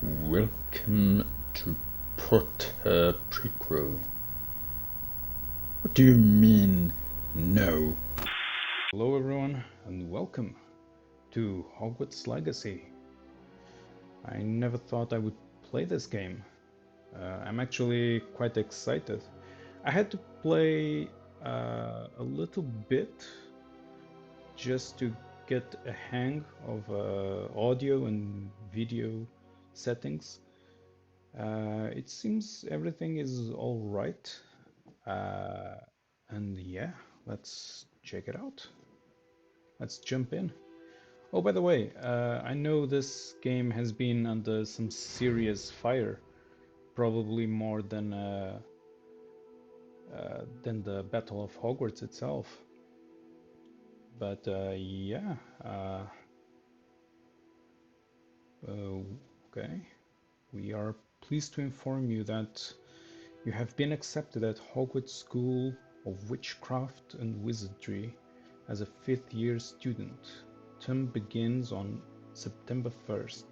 Welcome to Potter Prequel. What do you mean, no? Hello everyone, and welcome to Hogwarts Legacy. I never thought I would play this game. I'm actually quite excited. I had to play a little bit just to get a hang of audio and video settings. It seems everything is all right. And yeah, let's check it out. Let's jump in. Oh, by the way, I know this game has been under some serious fire, probably more than the Battle of Hogwarts itself. But yeah, okay. We are pleased to inform you that you have been accepted at Hogwarts School of Witchcraft and Wizardry as a fifth-year student. Term begins on September 1st.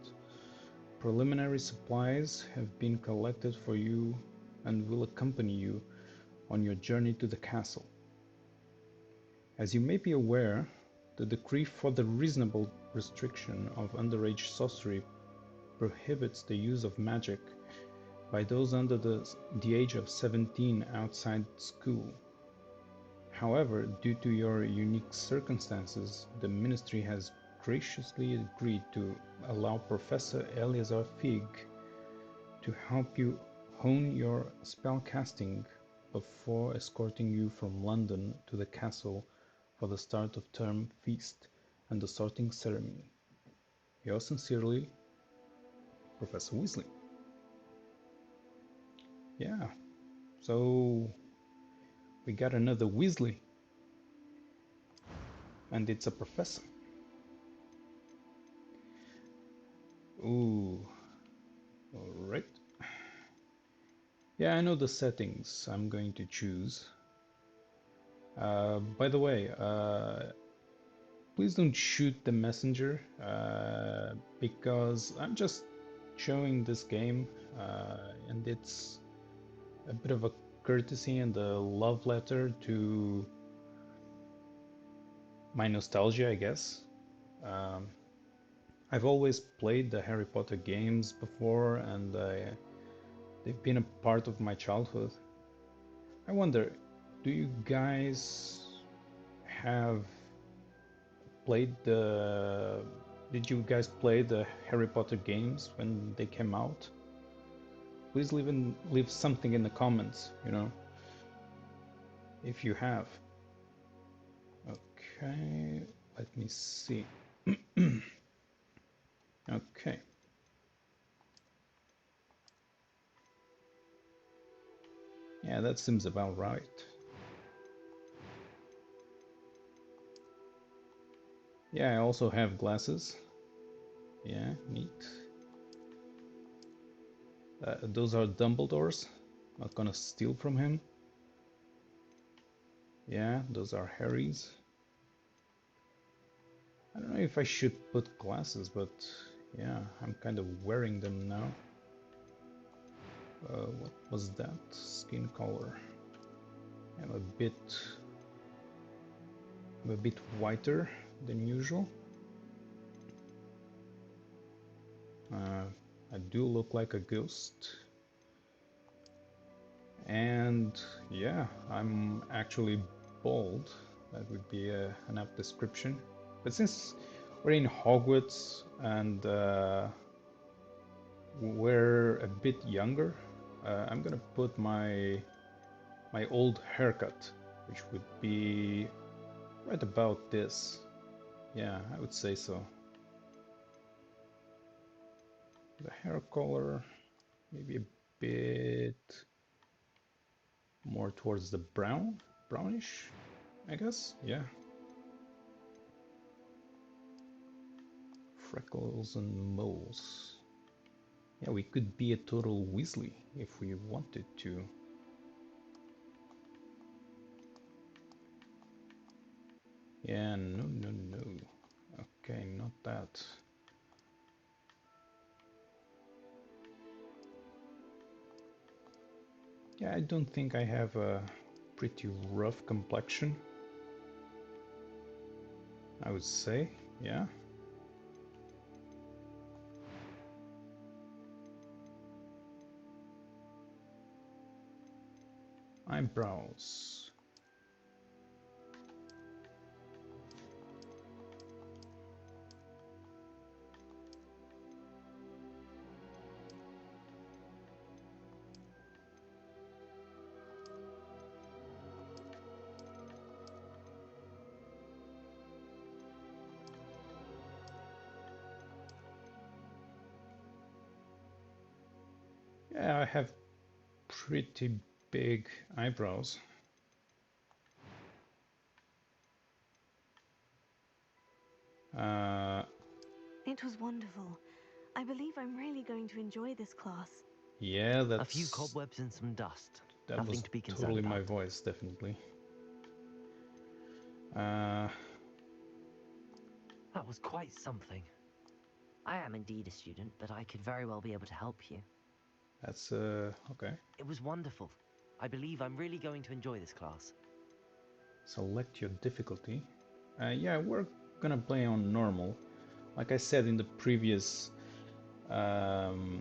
Preliminary supplies have been collected for you and will accompany you on your journey to the castle. As you may be aware, the decree for the reasonable restriction of underage sorcery prohibits the use of magic by those under the age of 17 outside school. However, due to your unique circumstances, the Ministry has graciously agreed to allow Professor Eleazar Fig to help you hone your spellcasting before escorting you from London to the castle for the start of term feast and the sorting ceremony. Yours sincerely, Professor Weasley. Yeah, so we got another Weasley, and it's a professor. Ooh, alright. Yeah, I know the settings I'm going to choose. By the way, please don't shoot the messenger, because I'm just showing this game, and it's a bit of a courtesy and a love letter to my nostalgia, I guess. Um, I've always played the Harry Potter games before, and they've been a part of my childhood. I wonder, do you guys have played the... Did you guys play the Harry Potter games when they came out? Please leave something in the comments, if you have. Okay, let me see. Okay. Yeah, that seems about right. Yeah, I also have glasses. Yeah, neat. Those are Dumbledore's. Not gonna steal from him. Yeah, those are Harry's. I don't know if I should put glasses, but yeah, I'm kind of wearing them now. What was that? Skin color. I'm a bit whiter than usual. I do look like a ghost. And yeah, I'm actually bald. That would be an apt description. But since we're in Hogwarts and we're a bit younger, I'm gonna put my old haircut, which would be right about this. Yeah, I would say so. The hair color, maybe a bit more towards the brownish, I guess. Yeah. Freckles and moles. Yeah, we could be a total Weasley if we wanted to. Yeah, no. Okay, not that. Yeah, I don't think I have a pretty rough complexion, I would say, yeah. Eyebrows. Yeah, I have pretty big eyebrows. It was wonderful. I believe I'm really going to enjoy this class. Yeah, A few cobwebs and some dust. that Nothing was to be concerned totally my about. voice, definitely. That was quite something. I am indeed a student, but I could very well be able to help you. That's okay. It was wonderful. I believe I'm really going to enjoy this class. Select your difficulty. Yeah, we're gonna play on normal. Like I said in the previous in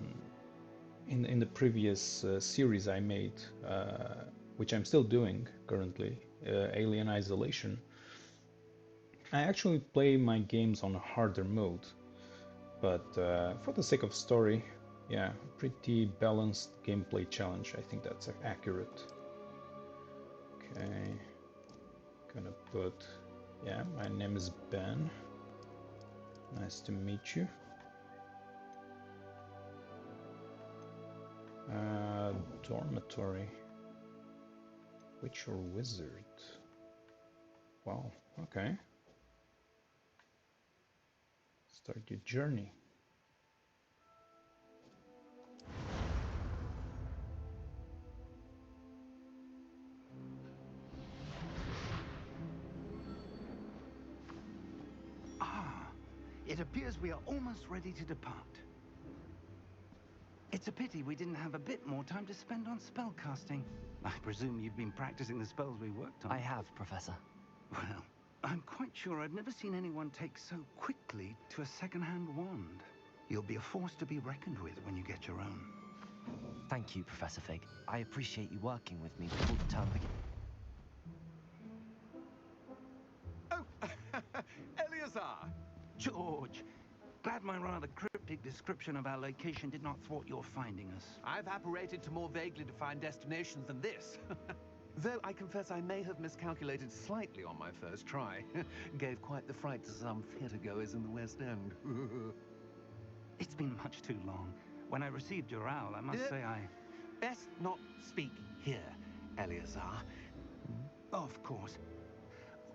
the previous series I made, which I'm still doing currently, Alien Isolation. I actually play my games on a harder mode, but for the sake of story, yeah, pretty balanced gameplay challenge. I think that's accurate. Okay, gonna put, yeah, my name is Ben. Nice to meet you. Dormitory. Witch or wizard? Wow, okay. Start your journey. It appears we are almost ready to depart. It's a pity we didn't have a bit more time to spend on spellcasting. I presume you've been practicing the spells we worked on. I have, Professor. Well, I'm quite sure I've never seen anyone take so quickly to a second-hand wand. You'll be a force to be reckoned with when you get your own. Thank you, Professor Fig. I appreciate you working with me before the term begins. Oh, Eleazar! George, glad my rather cryptic description of our location did not thwart your finding us. I've apparated to more vaguely defined destinations than this. Though I confess I may have miscalculated slightly on my first try. Gave quite the fright to some theatre-goers in the West End. It's been much too long. When I received your owl, I must say I... Best not speak here, Eleazar. Of course.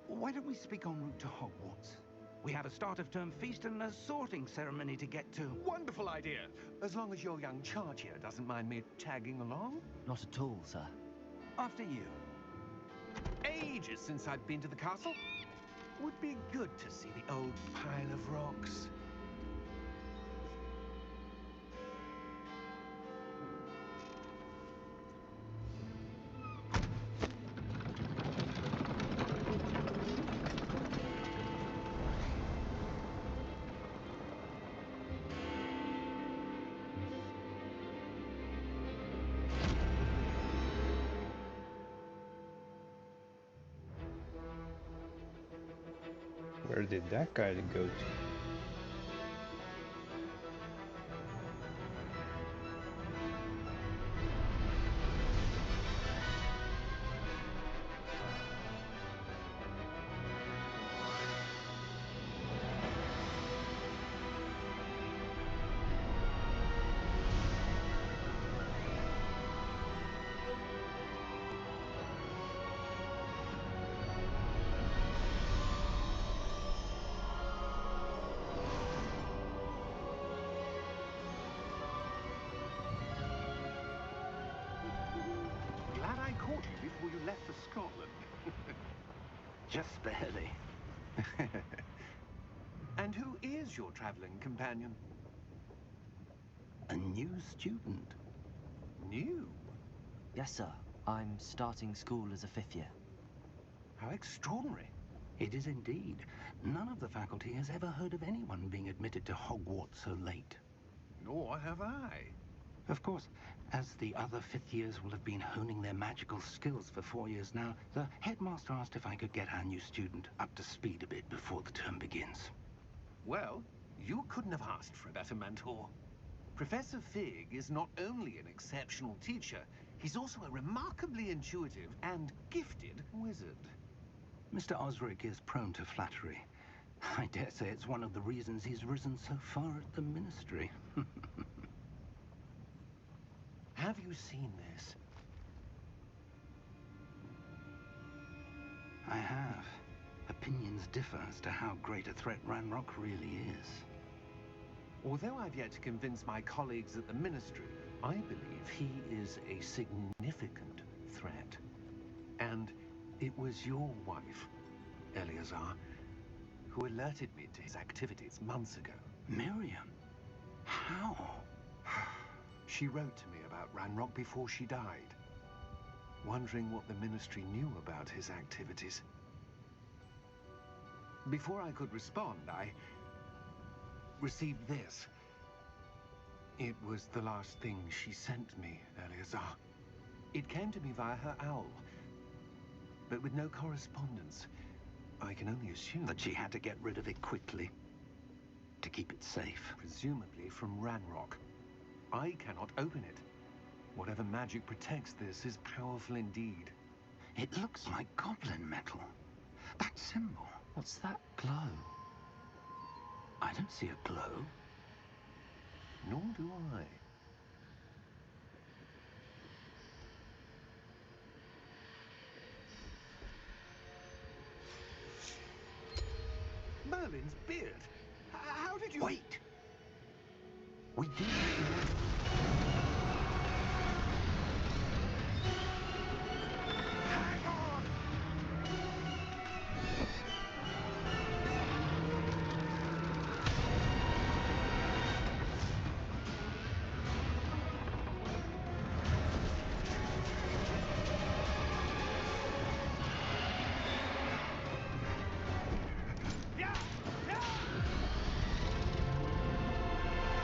Why don't we speak en route to Hogwarts? We have a start-of-term feast and a sorting ceremony to get to. Wonderful idea! As long as your young charge here doesn't mind me tagging along. Not at all, sir. After you. Ages since I've been to the castle. Would be good to see the old pile of rocks. Where did that guy go to? Glad I caught you before you left for Scotland. Just barely. And who is your traveling companion? A new student. New? Yes, sir. I'm starting school as a 5th year. How extraordinary. It is indeed. None of the faculty has ever heard of anyone being admitted to Hogwarts so late. Nor have I. Of course, as the other 5th years will have been honing their magical skills for 4 years now, the headmaster asked if I could get our new student up to speed a bit before the term begins. Well, you couldn't have asked for a better mentor. Professor Fig is not only an exceptional teacher, he's also a remarkably intuitive and gifted wizard. Mr. Osric is prone to flattery. I dare say it's one of the reasons he's risen so far at the Ministry. Have you seen this? I have. Opinions differ as to how great a threat Ranrock really is. Although I've yet to convince my colleagues at the Ministry, I believe he is a significant threat. And it was your wife, Eleazar, who alerted me to his activities months ago. Miriam? How? She wrote to me about Ranrock before she died, wondering what the Ministry knew about his activities. Before I could respond, I received this. It was the last thing she sent me, Eleazar. It came to me via her owl, but with no correspondence. I can only assume That she had to get rid of it quickly, to keep it safe. presumably from Ranrock. I cannot open it. Whatever magic protects this is powerful indeed. It looks like goblin metal. That symbol. What's that glow? I don't see a glow. Nor do I. Merlin's beard. How did you... Wait! We did. Hang on! Yeah! Yeah!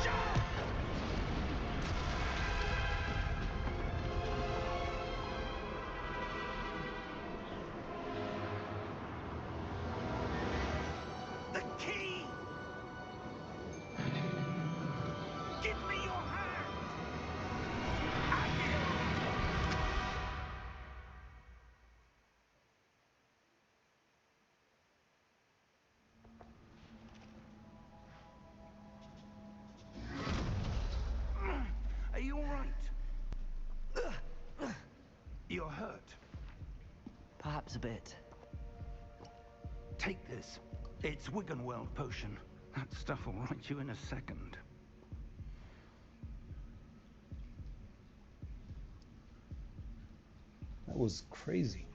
Jump! The key! Give me your hand! Are you all right? You're hurt. Perhaps a bit. Take this. It's Wiggenweld potion. That stuff will right you in a second. That was crazy.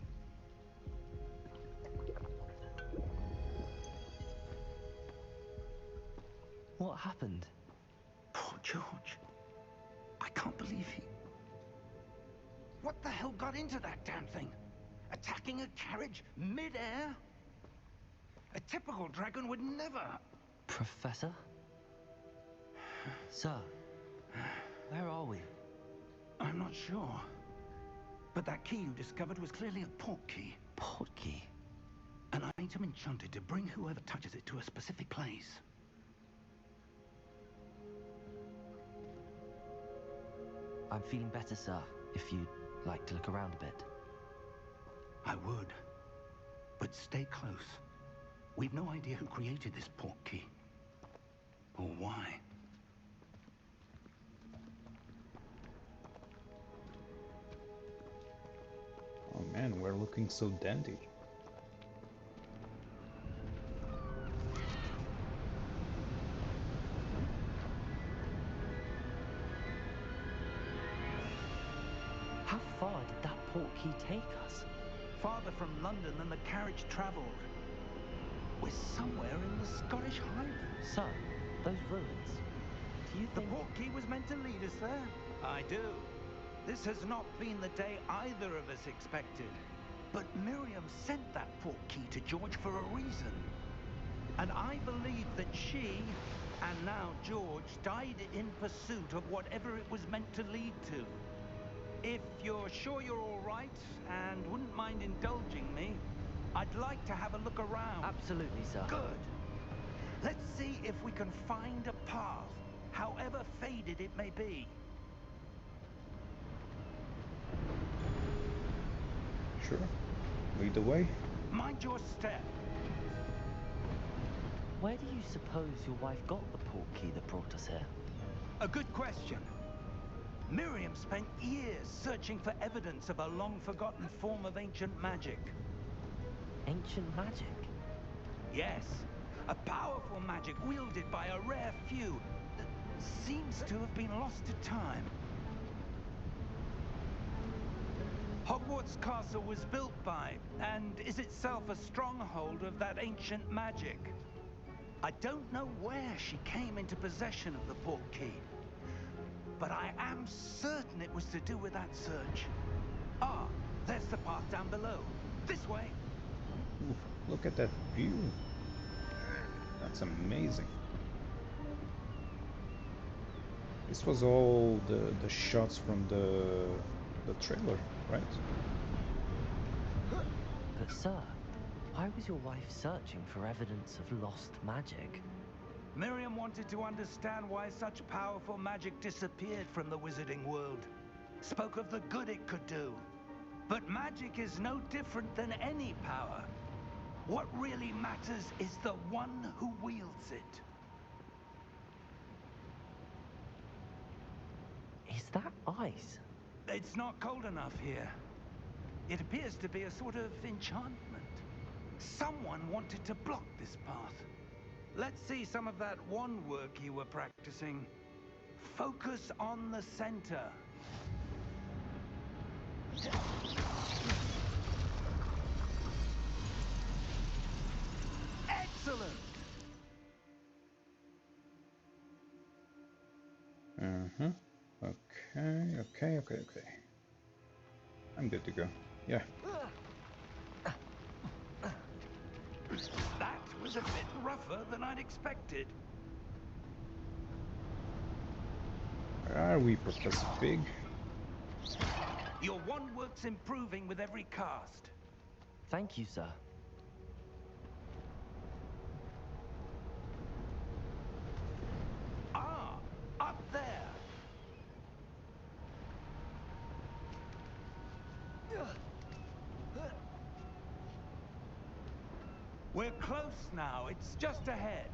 What happened? Poor George. I can't believe he... What the hell got into that damn thing? Attacking a carriage mid-air? A typical dragon would never... Professor? Sir, where are we? I'm not sure. But that key you discovered was clearly a portkey. Portkey? An item enchanted to bring whoever touches it to a specific place. I'm feeling better, sir, if you'd like to look around a bit. I would. But stay close. We've no idea who created this portkey. Or why. Oh man, we're looking so dandy. How far did that portkey take us? Farther from London than the carriage travelled. We're somewhere in the Scottish Highlands. Sir, those ruins. Do you The think... portkey was meant to lead us there? I do. This has not been the day either of us expected. But Miriam sent that portkey to George for a reason. And I believe that she, and now George, died in pursuit of whatever it was meant to lead to. If you're sure you're all right, and wouldn't mind indulging me, I'd like to have a look around. Absolutely, sir. Good. Let's see if we can find a path, however faded it may be. Sure. Lead the way. Mind your step. Where do you suppose your wife got the portkey that brought us here? A good question. Miriam spent years searching for evidence of a long-forgotten form of ancient magic. Ancient magic? Yes, a powerful magic wielded by a rare few that seems to have been lost to time. Hogwarts Castle was built by, and is itself a stronghold of that ancient magic. I don't know where she came into possession of the portkey, but I am certain it was to do with that search. Ah, there's the path down below. This way. Ooh, look at that view. That's amazing. This was all the shots from the trailer, right? But sir, why was your wife searching for evidence of lost magic? Miriam wanted to understand why such powerful magic disappeared from the wizarding world. Spoke of the good it could do. But magic is no different than any power. What really matters is the one who wields it. Is that ice? It's not cold enough here. It appears to be a sort of enchantment. Someone wanted to block this path. Let's see some of that wand work you were practicing. Focus on the center. Excellent! Uh-huh. Okay. I'm good to go. Yeah. That was a bit rougher than I'd expected. Where are we, Professor Fig? Your wand work's improving with every cast. Thank you, sir. Ah, up there. We're close now. It's just ahead.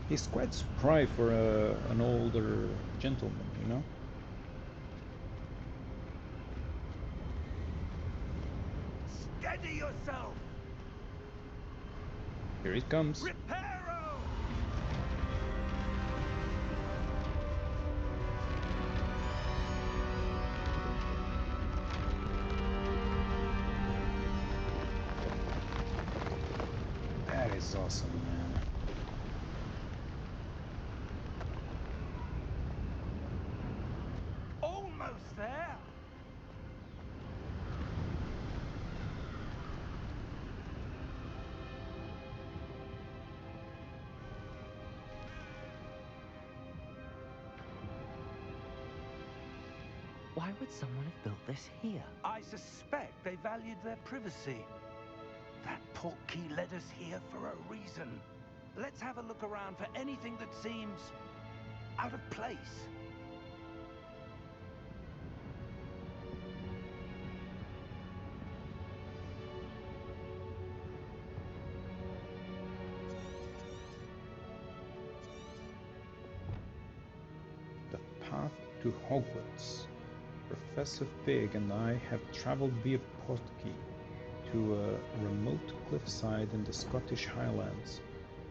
He's quite spry for an older gentleman, you know? Steady yourself. Here it comes. Reparo! That is awesome, man. Almost there. Why would someone have built this here? I suspect they valued their privacy. That portkey led us here for a reason. Let's have a look around for anything that seems out of place. The path to Hogwarts. Professor Fig and I have traveled via portkey to a remote cliffside in the Scottish Highlands.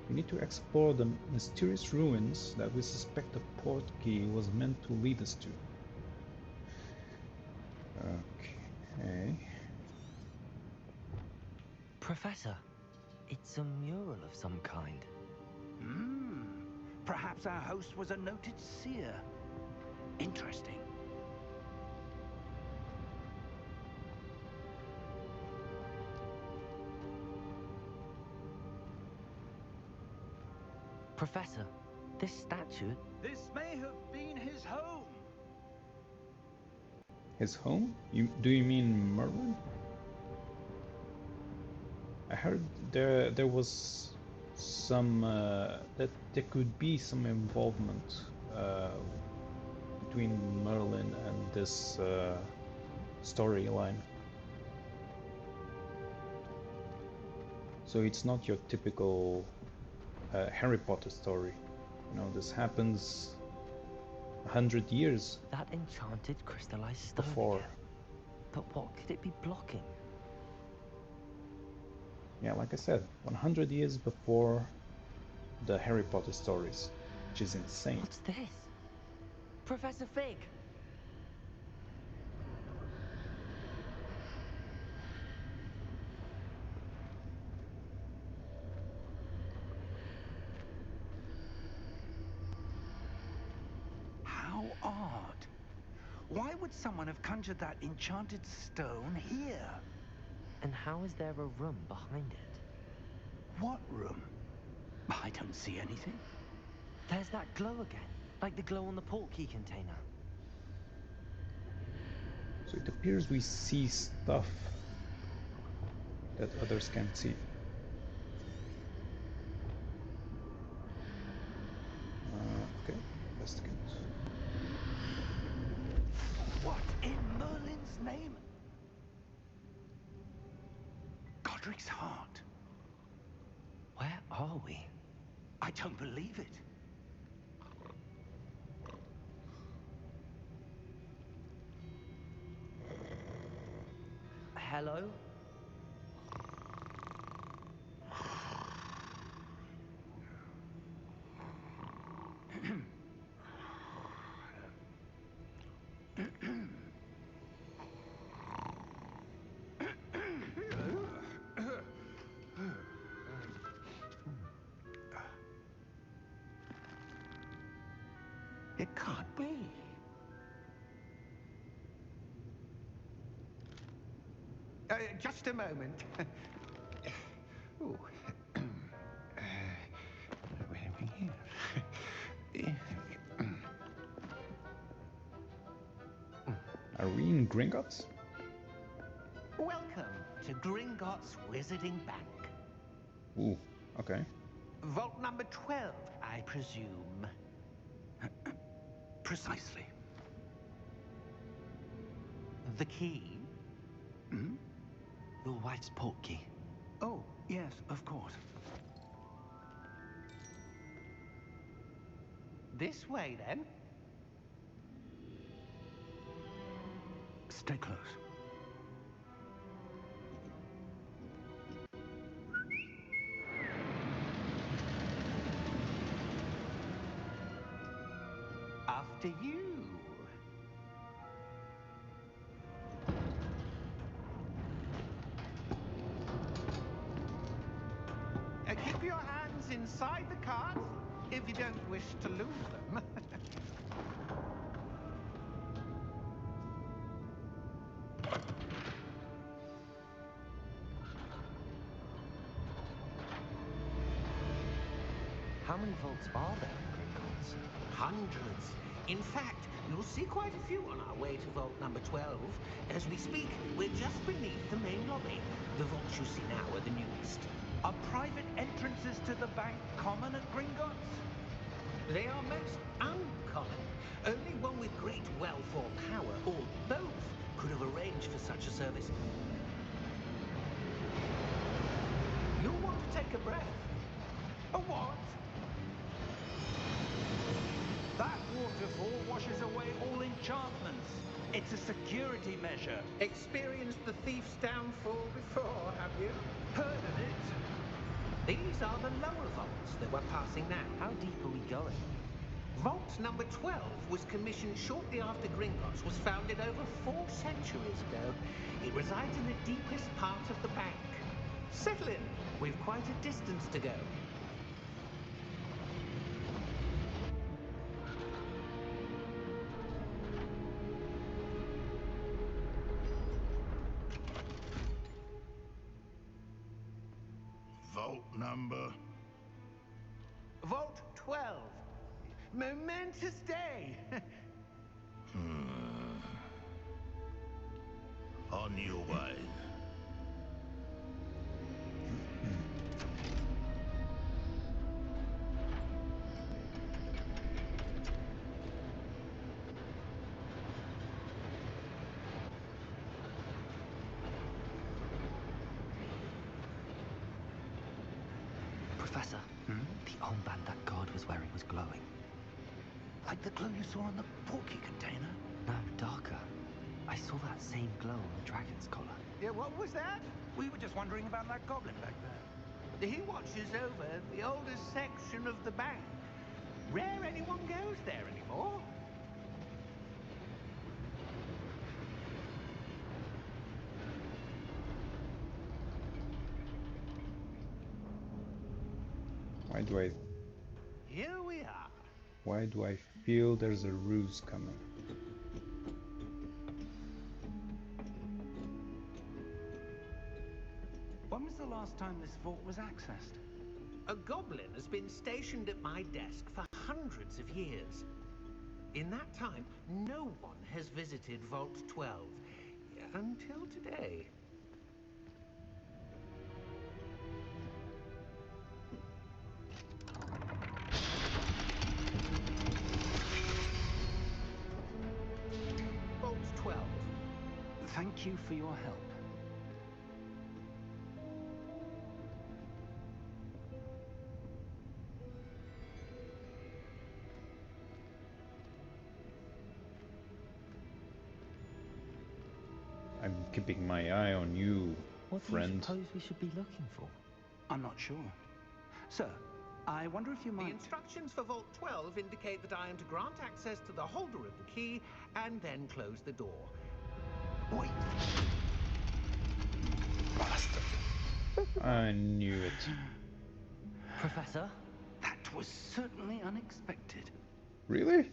We need to explore the mysterious ruins that we suspect the portkey was meant to lead us to. Okay. Professor, it's a mural of some kind. Perhaps our host was a noted seer. Interesting. Professor, this statue... This may have been his home. His home? Do you mean Merlin? I heard there was some that there could be some involvement between Merlin and this storyline. So it's not your typical Harry Potter story. You know, this happens 100 years That enchanted crystallized stone before. again. But what could it be blocking? Yeah, like I said, 100 years before the Harry Potter stories, which is insane. What's this? Professor Fig! How odd. Why would someone have conjured that enchanted stone here? And how is there a room behind it? What room? I don't see anything. There's that glow again, like the glow on the portkey container. So it appears we see stuff that others can't see. Okay, investigate. What in Merlin's name? Godric's heart. Where are we? I don't believe it. Hello? It can't be. Just a moment. Ooh. Where are we here? Are we in Gringotts? Welcome to Gringotts Wizarding Bank. Ooh, okay. Vault number 12, I presume. Precisely. The key? Hmm? Your wife's portkey. Oh, yes, of course. This way, then. Stay close. After you. Keep your hands inside the cart if you don't wish to lose them. How many vaults are there in Gringotts? Hundreds. In fact, you'll see quite a few on our way to vault number 12. As we speak, we're just beneath the main lobby. The vaults you see now are the newest. Are private entrances to the bank common at Gringotts? They are most uncommon. Only one with great wealth or power, or both, could have arranged for such a service. You'll want to take a breath. A what? That waterfall washes away all enchantments. It's a security measure. Experienced the thief's downfall before, have you? Heard of it? These are the lower vaults that we're passing now. How deep are we going? Vault number 12 was commissioned shortly after Gringotts was founded over 4 centuries ago. It resides in the deepest part of the bank. Settle in. We've quite a distance to go. Vault number? Vault 12. Momentous day. On your way. Professor, the armband that guard was wearing was glowing. Like the glow you saw on the porky container? No, darker. I saw that same glow on the dragon's collar. Yeah, what was that? We were just wondering about that goblin back there. He watches over the oldest section of the bank. Rare anyone goes there anymore. Here we are. Why do I feel there's a ruse coming? When was the last time this vault was accessed? A goblin has been stationed at my desk for hundreds of years. In that time, no one has visited Vault 12 until today. Vault 12. Thank you for your help. I'm keeping my eye on you, What do friend. you suppose we should be looking for? I'm not sure. Sir, I wonder if you The might... instructions for Vault 12 indicate that I am to grant access to the holder of the key and then close the door. Wait. I knew it. Professor? That was certainly unexpected. Really?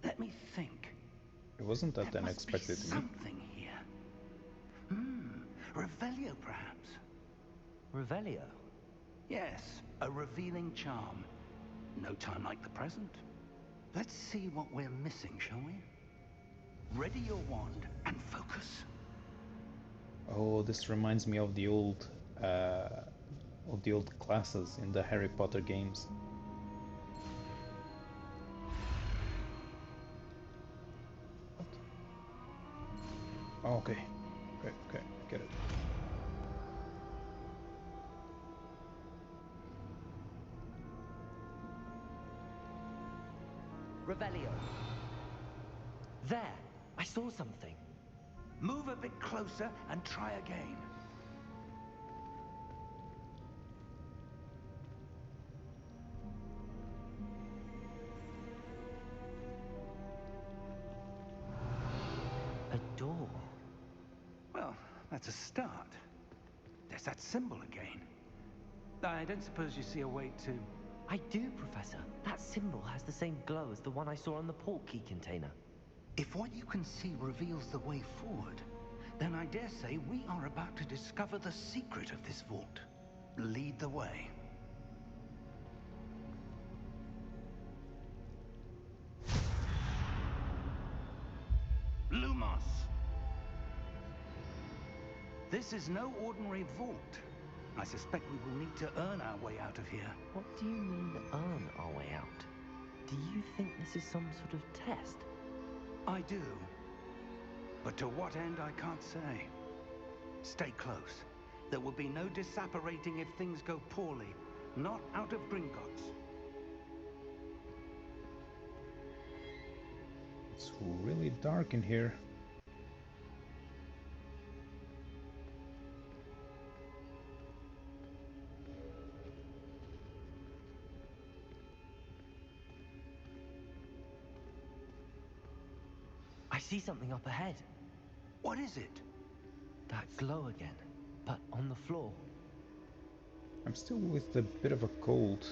Let me think. It wasn't that There must unexpected be to me. something here. Revelio, perhaps. Revelio? Yes, a revealing charm. No time like the present. Let's see what we're missing, shall we? Ready your wand and focus. Oh, this reminds me of the old classes in the Harry Potter games. What? Oh, okay. Okay, get it. Revelio. There! I saw something. Move a bit closer and try again. A door. Well, that's a start. There's that symbol again. I don't suppose you see a way to... I do, Professor. That symbol has the same glow as the one I saw on the port key container. If what you can see reveals the way forward, then I dare say we are about to discover the secret of this vault. Lead the way. Lumos! This is no ordinary vault. I suspect we will need to earn our way out of here. What do you mean, earn our way out? Do you think this is some sort of test? I do. But to what end, I can't say. Stay close. There will be no disapparating if things go poorly. Not out of Gringotts. It's really dark in here. I see something up ahead. What is it? That glow again, but on the floor. I'm still with a bit of a cold.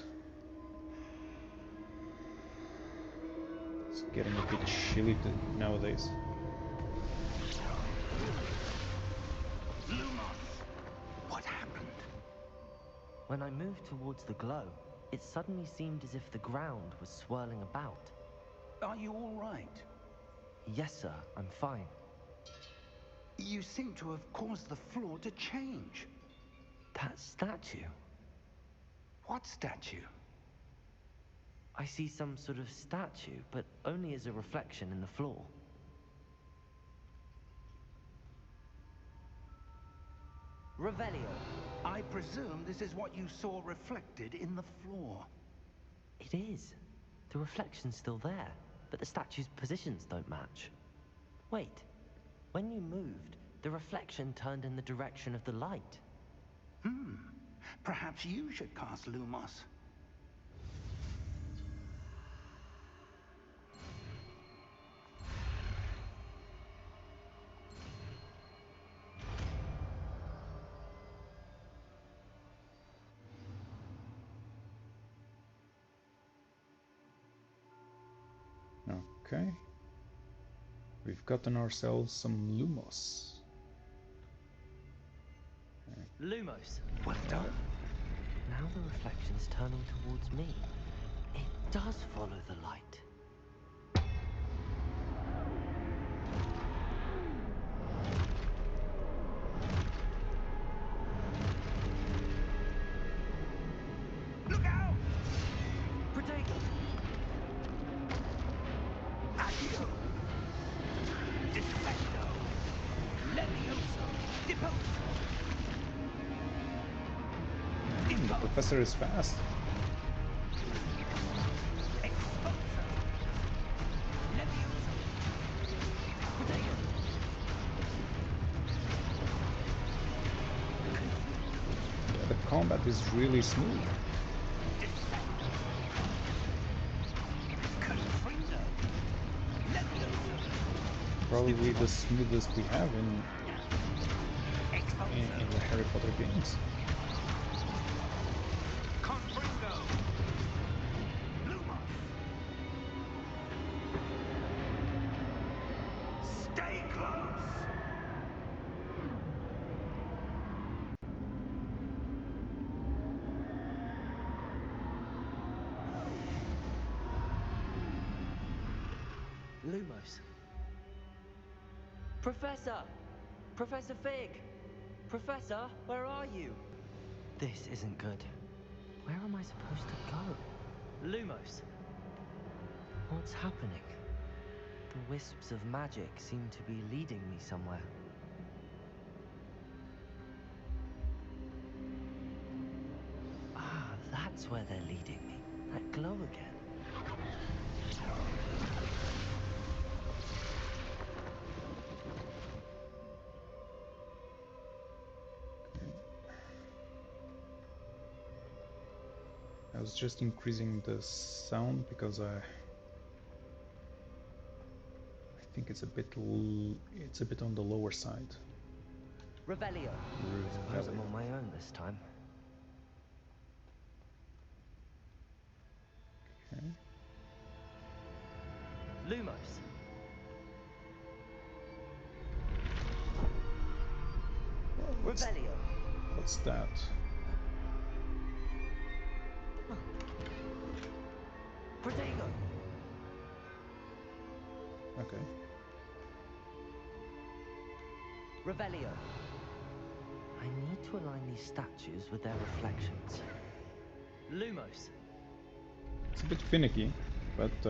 It's getting a bit chilly nowadays. Lumos! What happened? When I moved towards the glow, it suddenly seemed as if the ground was swirling about. Are you all right? Yes, sir, I'm fine. You seem to have caused the floor to change. That statue. What statue? I see some sort of statue, but only as a reflection in the floor. Revelio. I presume this is what you saw reflected in the floor. It is. The reflection's still there, but the statue's positions don't match. Wait. When you moved, the reflection turned in the direction of the light. Perhaps you should cast Lumos. Okay. We've gotten ourselves some Lumos. Lumos. Well done. Now the reflection's turning towards me. It does follow the light. Look out! Protego! Accio! Defecto! Levioso! Deposo! The professor is fast. Expulso! Levioso! Protego! Yeah, the combat is really smooth. Defecto! Confrindo! Levioso! Probably the smoothest we have in Expulso! the Harry Potter games. Confringo! Lumos! Stay close! Lumos. Professor! Professor Fig! Professor, where are you? This isn't good. Where am I supposed to go? Lumos. What's happening? The wisps of magic seem to be leading me somewhere. Ah, that's where they're leading me. That glow again. I was just increasing the sound because I think it's a bit on the lower side. Revelio. Suppose I'm on my own this time. Okay. Lumos. Revelio. What's that? Protego. Okay. Revelio. I need to align these statues with their reflections. Lumos. It's a bit finicky, but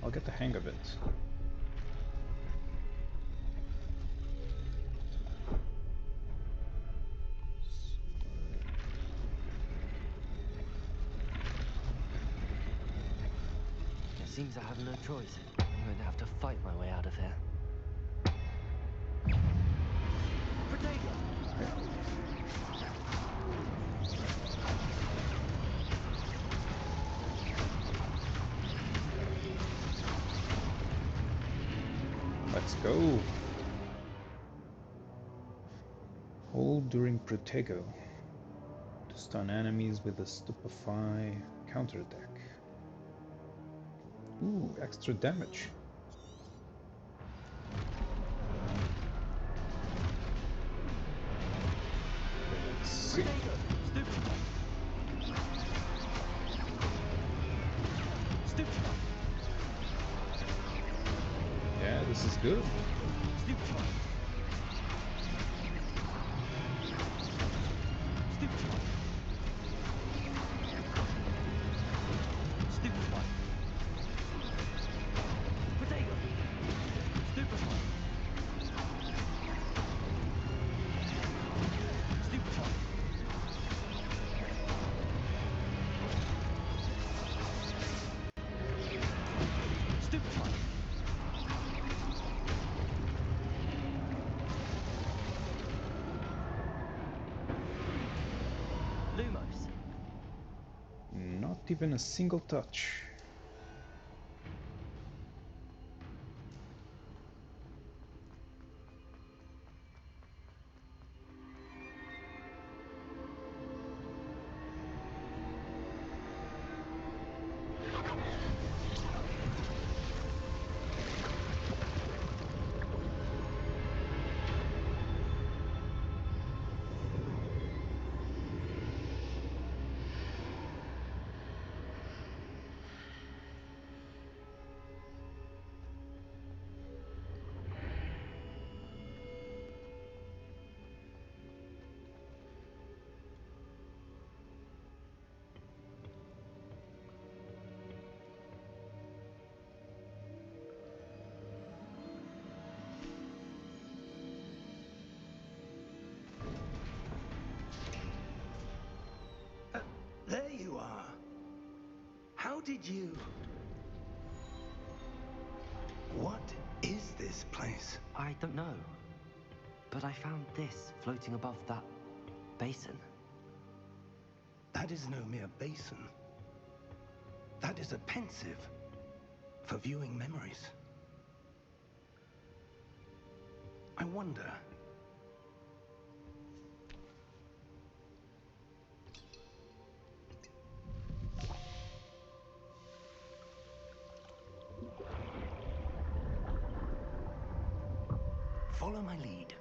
I'll get the hang of it. It seems I have no choice. I'm going to have to fight my way out of here. Protego. Let's go. Hold during Protego to stun enemies with a Stupefy counterattack. Ooh, extra damage. Let's see. Protego. Stupid. Good. Stupefy. Stupefy. Stupefy. Potato. Stupefy. Stupefy. Stupefy. Lumos. Not even a single touch. There you are. How did you... What is this place? I don't know. But I found this floating above that basin. That is no mere basin. That is a pensive for viewing memories. I wonder... Follow my lead.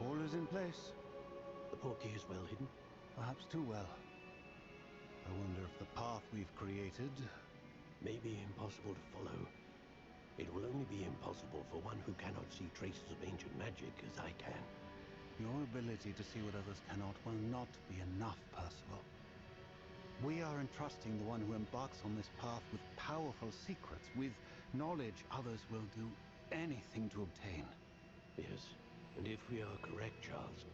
All is in place. The portkey is well hidden. Perhaps too well. I wonder if the path we've created... May be impossible to follow. It will only be impossible for one who cannot see traces of ancient magic as I can. Your ability to see what others cannot will not be enough, Percival. We are entrusting the one who embarks on this path with powerful secrets, with knowledge others will do anything to obtain. Yes, and if we are correct, Charles,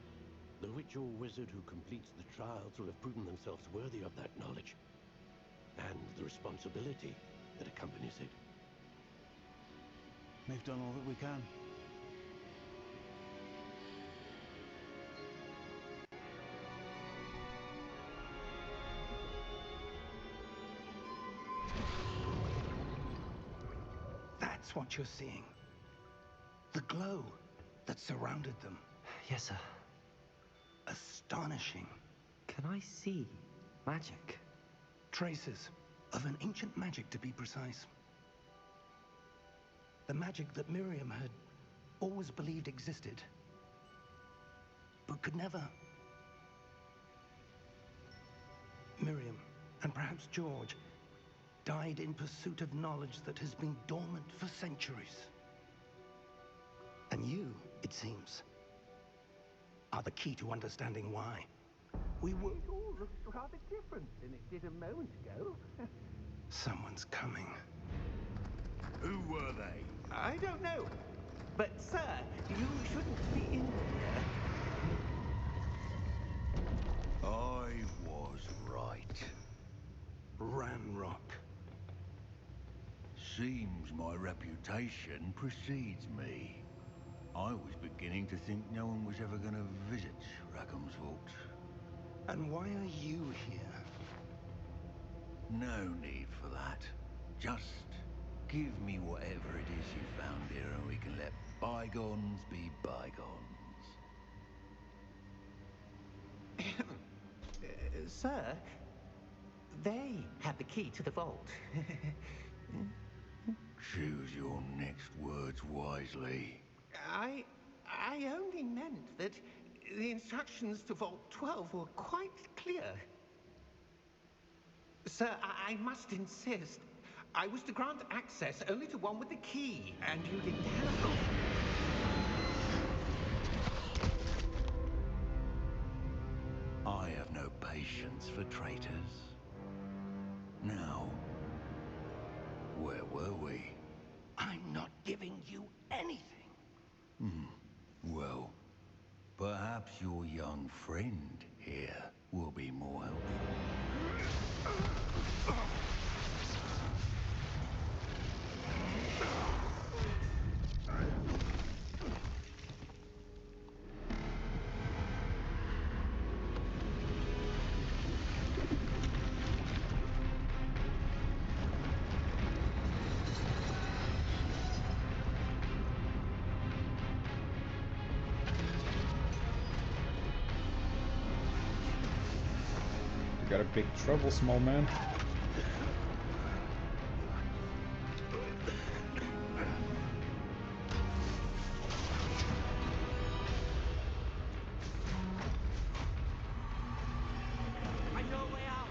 the witch or wizard who completes the trials will have proven themselves worthy of that knowledge, and the responsibility that accompanies it. We've done all that we can. That's what you're seeing. The glow that surrounded them. Yes, sir. Astonishing. Can I see magic? Traces of an ancient magic, to be precise. The magic that Miriam had always believed existed, but could never. Miriam, and perhaps George, died in pursuit of knowledge that has been dormant for centuries. And you, it seems, are the key to understanding why. We were... It all looks rather different than it did a moment ago. Someone's coming. Who were they? I don't know. But, sir, you shouldn't be in here. I was right. Ranrock. Seems my reputation precedes me. I was beginning to think no one was ever going to visit Rackham's Vault. And why are you here? No need for that. Just give me whatever it is you found here and we can let bygones be bygones. Sir, they have the key to the vault. Choose your next words wisely. I only meant that the instructions to Vault 12 were quite clear. Sir, I must insist. I was to grant access only to one with the key, and you didn't have it. I have no patience for traitors. Now, where were we? I'm not giving you anything. Well, perhaps your young friend here will be more helpful. You got a big trouble, small man. I know a way out!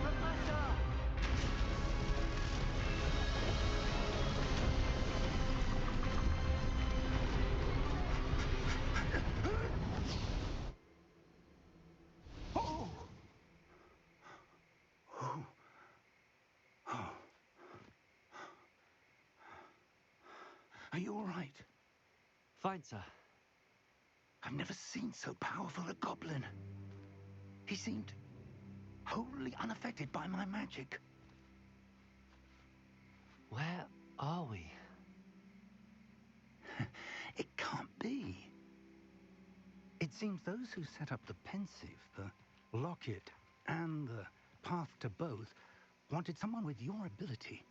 Professor! Are you all right? Fine, sir. I've never seen so powerful a goblin. He seemed wholly unaffected by my magic. Where are we? It can't be. It seems those who set up the pensive, the locket, and the path to both wanted someone with your ability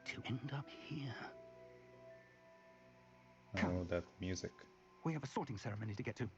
to end up here. Oh, that music. We have a sorting ceremony to get to.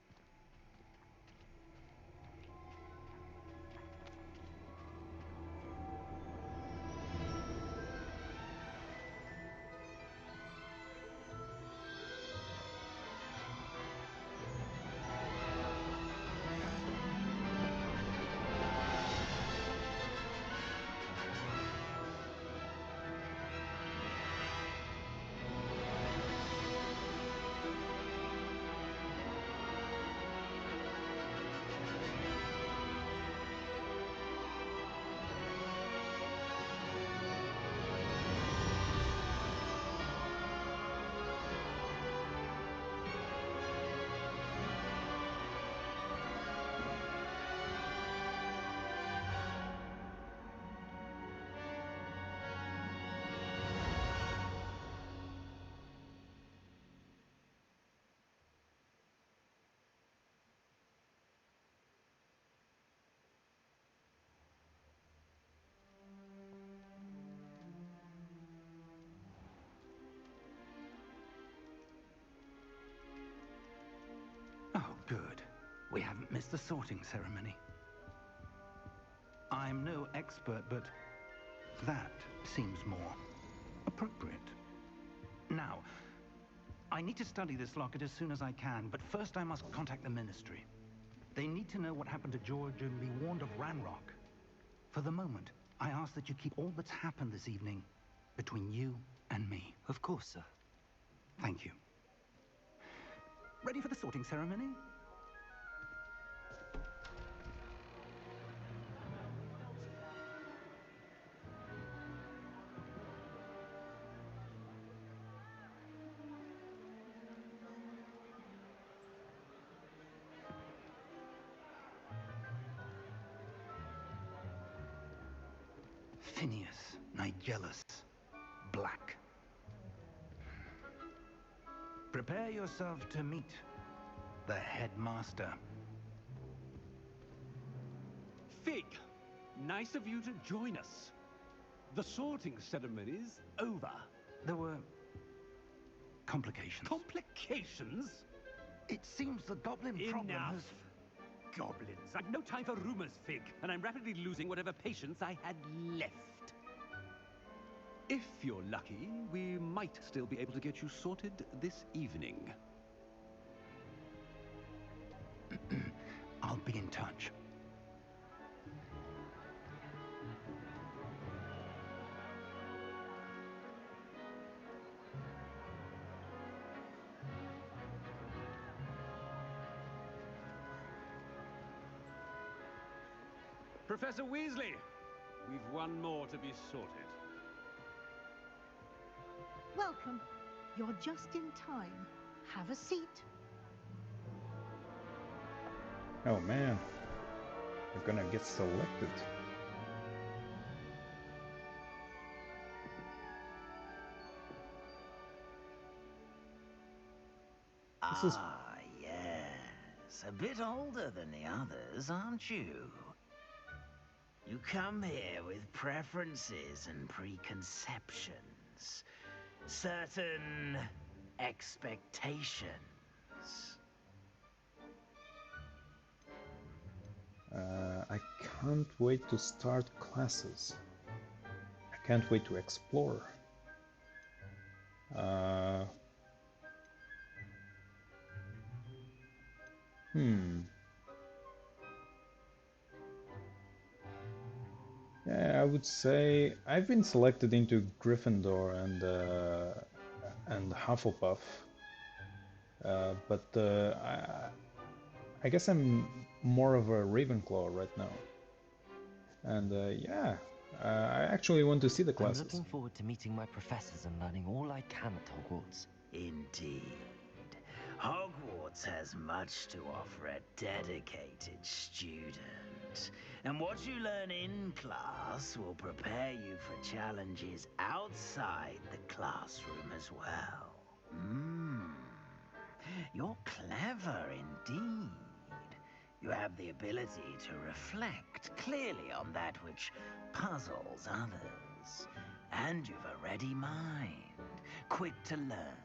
Oh, good. We haven't missed the sorting ceremony. I'm no expert, but that seems more appropriate. Now, I need to study this locket as soon as I can, but first I must contact the Ministry. They need to know what happened to George and be warned of Ranrock. For the moment, I ask that you keep all that's happened this evening between you and me. Of course, sir. Thank you. Ready for the sorting ceremony? Phineas, Nigellus, Black. Prepare yourself to meet the headmaster. Fig, nice of you to join us. The sorting ceremony's over. There were complications. Complications? It seems the goblin problem Enough! has... Goblins. I've no time for rumors, Fig, and I'm rapidly losing whatever patience I had left. If you're lucky, we might still be able to get you sorted this evening. I'll be in touch. Professor Weasley, we've one more to be sorted. Welcome. You're just in time. Have a seat. Oh man, you're gonna get selected. This is... Yes. A bit older than the others, aren't you? You come here with preferences and preconceptions. Certain expectations. I can't wait to start classes. I can't wait to explore. Yeah, I would say I've been selected into Gryffindor and Hufflepuff, but I guess I'm more of a Ravenclaw right now. And yeah, I actually want to see the classes. I'm looking forward to meeting my professors and learning all I can at Hogwarts. Indeed. Hogwarts has much to offer a dedicated student. And what you learn in class will prepare you for challenges outside the classroom as well. You're clever indeed. You have the ability to reflect clearly on that which puzzles others. And you've a ready mind, quick to learn.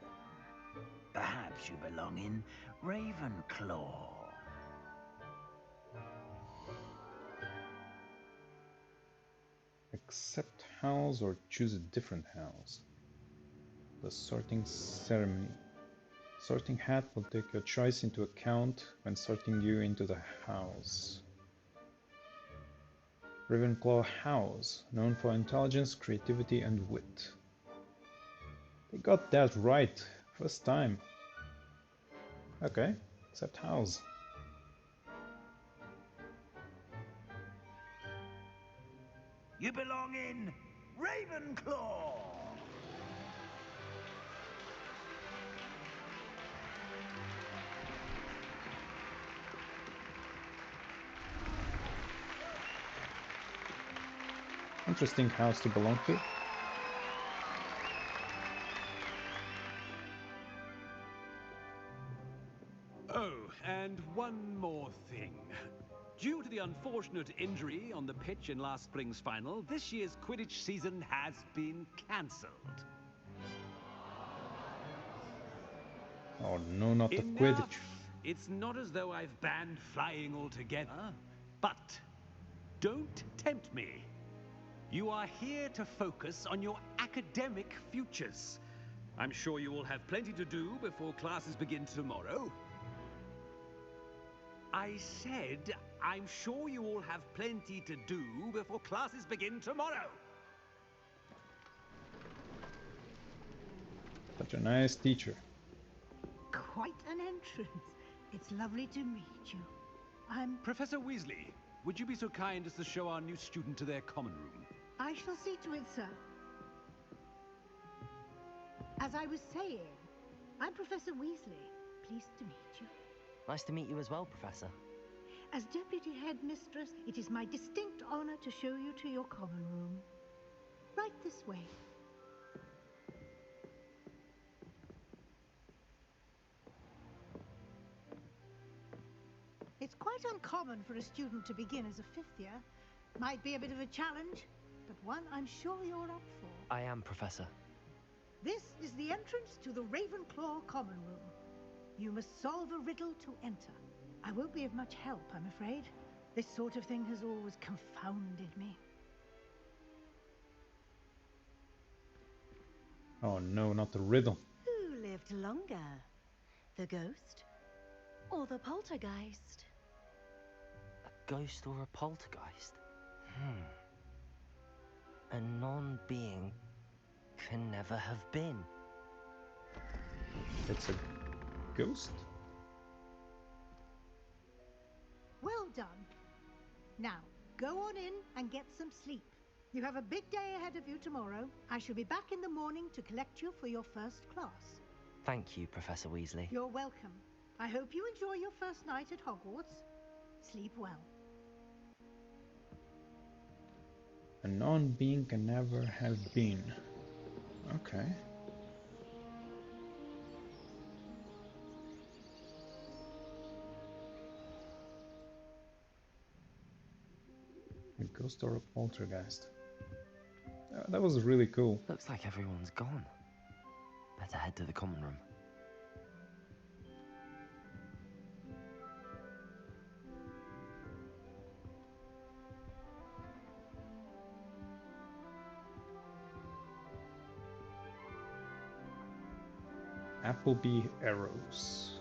Perhaps you belong in Ravenclaw. Accept house or choose a different house. The sorting ceremony. Sorting hat will take your choice into account when sorting you into the house. Ravenclaw House, known for intelligence, creativity, and wit. They got that right, first time. Okay, accept house. You belong in Ravenclaw! Interesting house to belong to. Oh, and one more thing. Due to the unfortunate injury on the pitch in last spring's final, this year's Quidditch season has been cancelled. Oh no, not the Enough! Quidditch. It's not as though I've banned flying altogether, but don't tempt me. You are here to focus on your academic futures. I'm sure you will have plenty to do before classes begin tomorrow. I said, I'm sure you all have plenty to do before classes begin tomorrow. Such a nice teacher. Quite an entrance. It's lovely to meet you. I'm... Professor Weasley, would you be so kind as to show our new student to their common room? I shall see to it, sir. As I was saying, I'm Professor Weasley. Pleased to meet you. Nice to meet you as well, Professor. As Deputy Headmistress, it is my distinct honor to show you to your common room. Right this way. It's quite uncommon for a student to begin as a fifth year. Might be a bit of a challenge, but one I'm sure you're up for. I am, Professor. This is the entrance to the Ravenclaw common room. You must solve a riddle to enter. I won't be of much help, I'm afraid. This sort of thing has always confounded me. Oh no, not the riddle. Who lived longer? The ghost or the poltergeist? A ghost or a poltergeist? A non-being can never have been. It's a ghost? Well done. Now, go on in and get some sleep. You have a big day ahead of you tomorrow. I shall be back in the morning to collect you for your first class. Thank you, Professor Weasley. You're welcome. I hope you enjoy your first night at Hogwarts. Sleep well. A non-being can never have been. Okay. A ghost or a poltergeist. That was really cool. Looks like everyone's gone. Better head to the common room. Appleby arrows.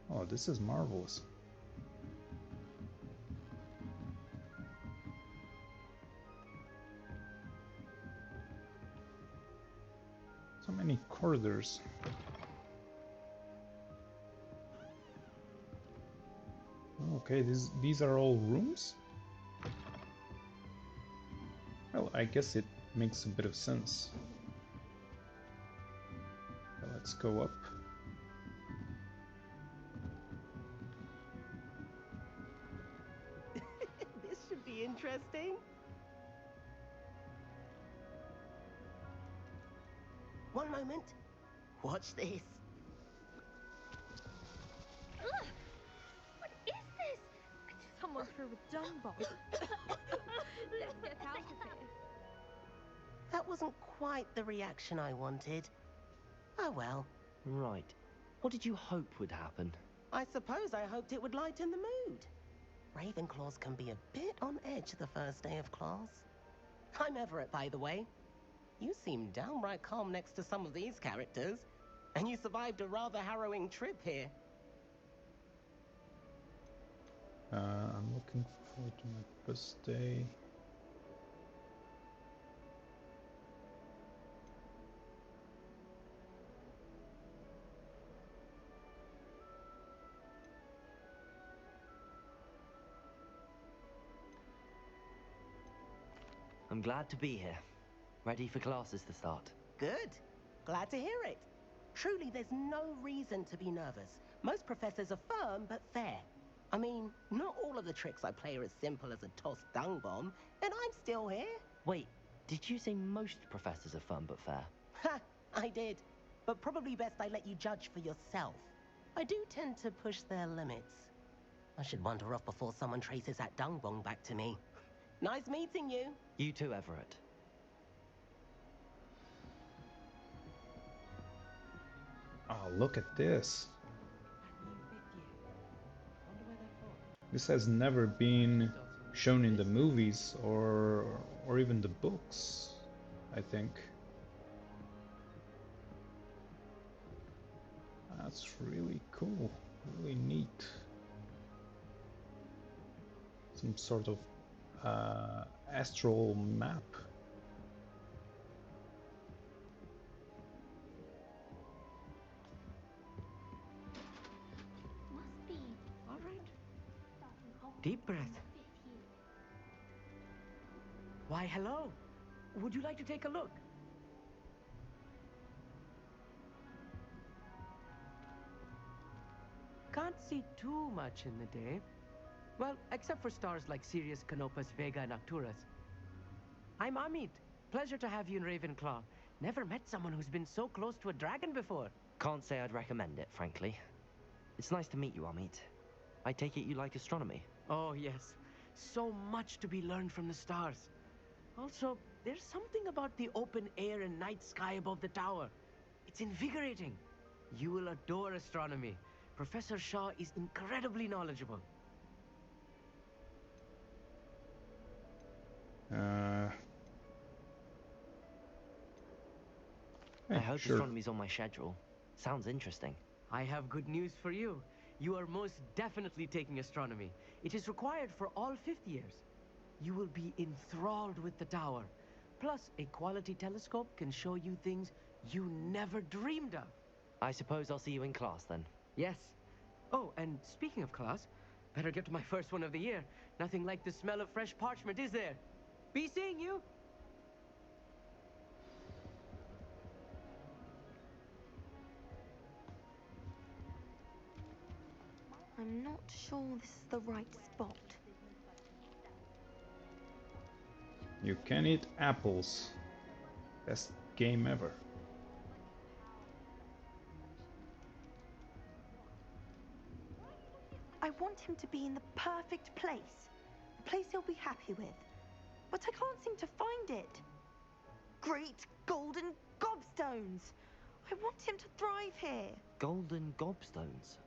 Oh, this is marvelous. So many corridors. Okay, these are all rooms? Well, I guess it makes a bit of sense. Let's go up. This should be interesting. One moment. Watch this. Ugh! What is this? Someone threw a dung bomb. Let's get out of here. That wasn't quite the reaction I wanted. Oh well. Right. What did you hope would happen? I suppose I hoped it would lighten the mood. Ravenclaws can be a bit on edge the first day of class. I'm Everett, by the way. You seem downright calm next to some of these characters, and you survived a rather harrowing trip here. I'm looking forward to my first day. I'm glad to be here. Ready for classes to start. Good. Glad to hear it. Truly, there's no reason to be nervous. Most professors are firm but fair. I mean, not all of the tricks I play are as simple as a tossed dung bomb, and I'm still here. Wait, did you say most professors are fun but fair? Ha! I did. But probably best I let you judge for yourself. I do tend to push their limits. I should wander off before someone traces that dung bomb back to me. Nice meeting you. You too, Everett. Oh, look at this. This has never been shown in the movies or even the books, I think. That's really cool, really neat. Some sort of astral map. Must be. All right. Deep breath. Why, hello. Would you like to take a look? Can't see too much in the day. Well, except for stars like Sirius, Canopus, Vega, and Arcturus. I'm Amit. Pleasure to have you in Ravenclaw. Never met someone who's been so close to a dragon before. Can't say I'd recommend it, frankly. It's nice to meet you, Amit. I take it you like astronomy? Oh, yes. So much to be learned from the stars. Also, There's something about the open air and night sky above the tower. It's invigorating. You will adore astronomy. Professor Shaw is incredibly knowledgeable. I hope sure. astronomy's on my schedule. Sounds interesting. I have good news for you. You are most definitely taking astronomy. It is required for all fifth years. You will be enthralled with the tower. Plus, a quality telescope can show you things you never dreamed of. I suppose I'll see you in class then. Yes. Oh, and speaking of class, better get to my first one of the year. Nothing like the smell of fresh parchment, is there? Be seeing you. I'm not sure this is the right spot. You can eat apples. Best game ever. I want him to be in the perfect place. A place he'll be happy with. But I can't seem to find it. Great golden gobstones! I want him to thrive here. Golden gobstones?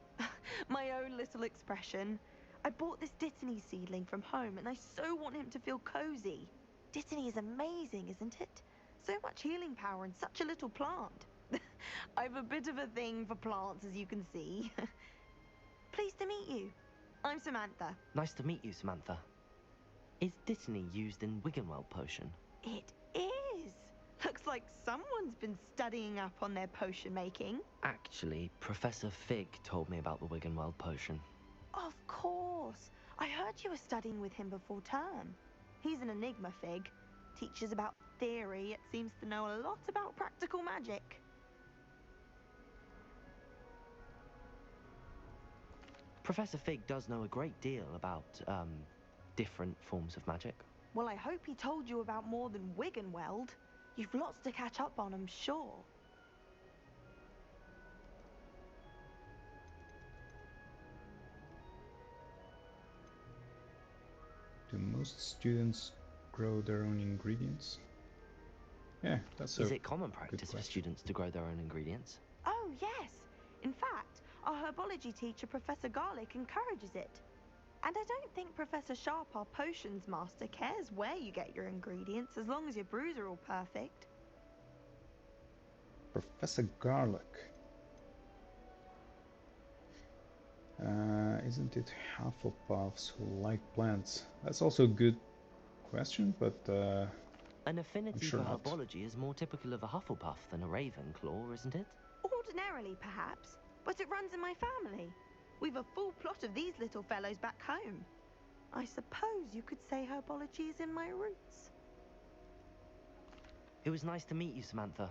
My own little expression. I bought this Dittany seedling from home and I so want him to feel cozy. Dittany is amazing, isn't it? So much healing power in such a little plant. I've a bit of a thing for plants, as you can see. Pleased to meet you. I'm Samantha. Nice to meet you, Samantha. Is Dittany used in Wiggenweld potion? It is. Looks like someone's been studying up on their potion making. Actually, Professor Fig told me about the Wiggenweld potion. Of course. I heard you were studying with him before term. He's an enigma, Fig. Teaches about theory, yet seems to know a lot about practical magic. Professor Fig does know a great deal about, different forms of magic. Well, I hope he told you about more than Wiggenweld. You've lots to catch up on, I'm sure. Do most students grow their own ingredients? Yeah, that's Is it common practice for students to grow their own ingredients? Oh, yes. In fact, our herbology teacher, Professor Garlick, encourages it. And I don't think Professor Sharp, our potions master, cares where you get your ingredients, as long as your brews are all perfect. Professor Garlick. Isn't it Hufflepuffs who like plants? That's also a good question, but An affinity sure for not. herbology is more typical of a Hufflepuff than a Ravenclaw, isn't it? Ordinarily, perhaps, but it runs in my family. We've a full plot of these little fellows back home. I suppose you could say herbology is in my roots. It was nice to meet you, Samantha.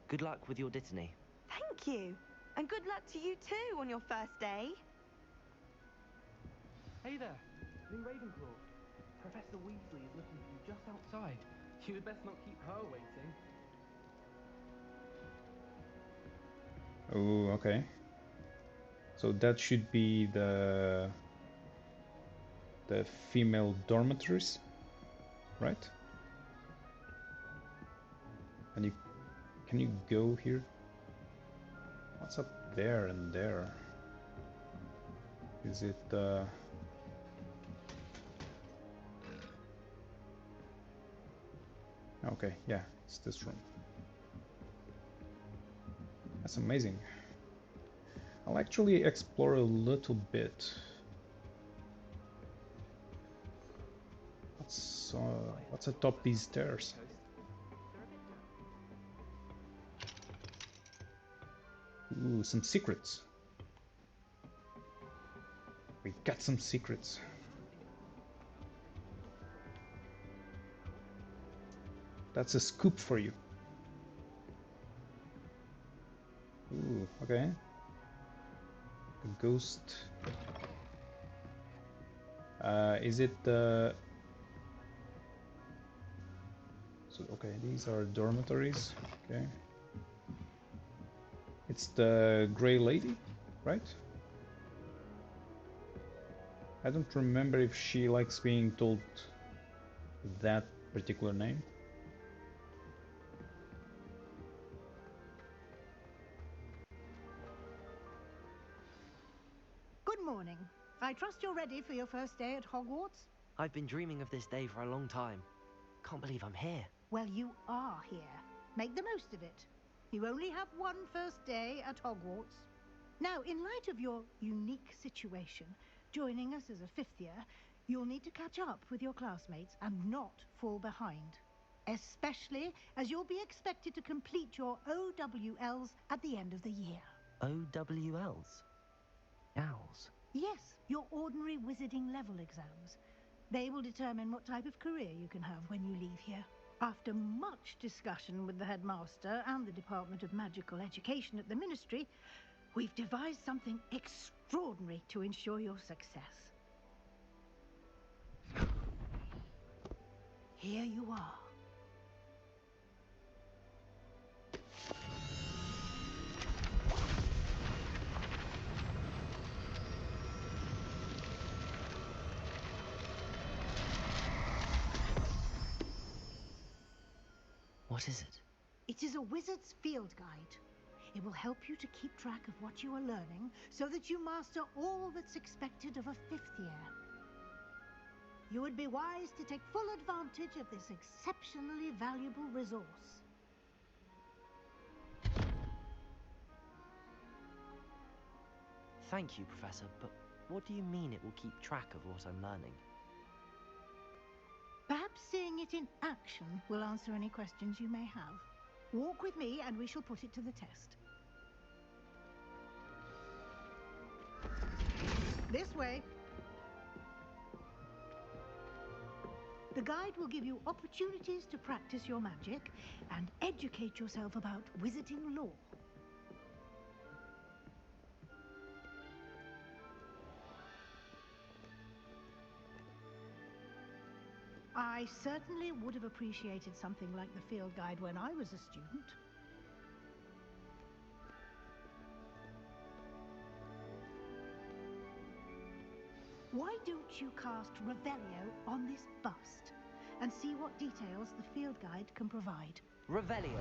Good luck with your Dittany. Thank you. And good luck to you too on your first day. Hey there, Lee Ravenclaw. Professor Weasley is looking for you just outside. You'd best not keep her waiting. oh, okay. So that should be the female dormitories, right? And can you go here? What's up there and there? Is it okay, yeah, it's this room. That's amazing. I'll actually explore a little bit. What's atop these stairs? Ooh, some secrets. We got some secrets. That's a scoop for you. Ooh, okay. A ghost. Is it the... So, okay, these are dormitories. Okay. It's the Grey Lady, right? I don't remember if she likes being told that particular name. I trust you're ready for your first day at Hogwarts? I've been dreaming of this day for a long time. Can't believe I'm here. Well, you are here. Make the most of it. You only have one first day at Hogwarts. Now, in light of your unique situation, joining us as a fifth year, you'll need to catch up with your classmates and not fall behind. Especially as you'll be expected to complete your OWLs at the end of the year. OWLs? Owls? Yes, your ordinary wizarding level exams. They will determine what type of career you can have when you leave here. After much discussion with the headmaster and the Department of Magical Education at the Ministry, we've devised something extraordinary to ensure your success. Here you are. What is it? It is a wizard's field guide. It will help you to keep track of what you are learning so that you master all that's expected of a fifth year. You would be wise to take full advantage of this exceptionally valuable resource. Thank you, Professor, but what do you mean it will keep track of what I'm learning? Perhaps seeing it in action will answer any questions you may have. Walk with me and we shall put it to the test. This way. The guide will give you opportunities to practice your magic and educate yourself about wizarding lore. I certainly would have appreciated something like the field guide when I was a student. Why don't you cast Revelio on this bust and see what details the field guide can provide? Revelio.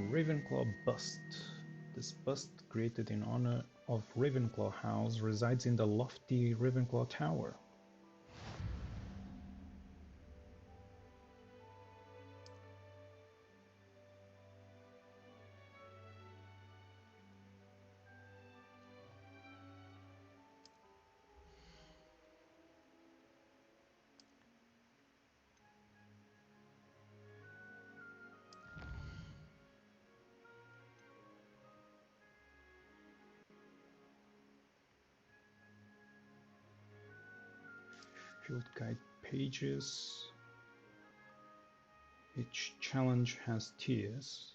Ravenclaw bust. This bust, created in honor of Ravenclaw House, resides in the lofty Ravenclaw Tower. Field guide pages. Each challenge has tiers.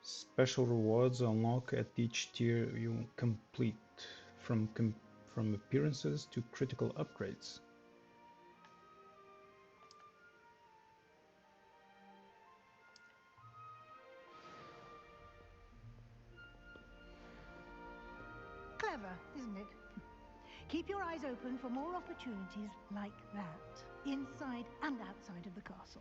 Special rewards unlock at each tier you complete, from appearances to critical upgrades. Clever, isn't it? Keep your eyes open for more opportunities like that, inside and outside of the castle.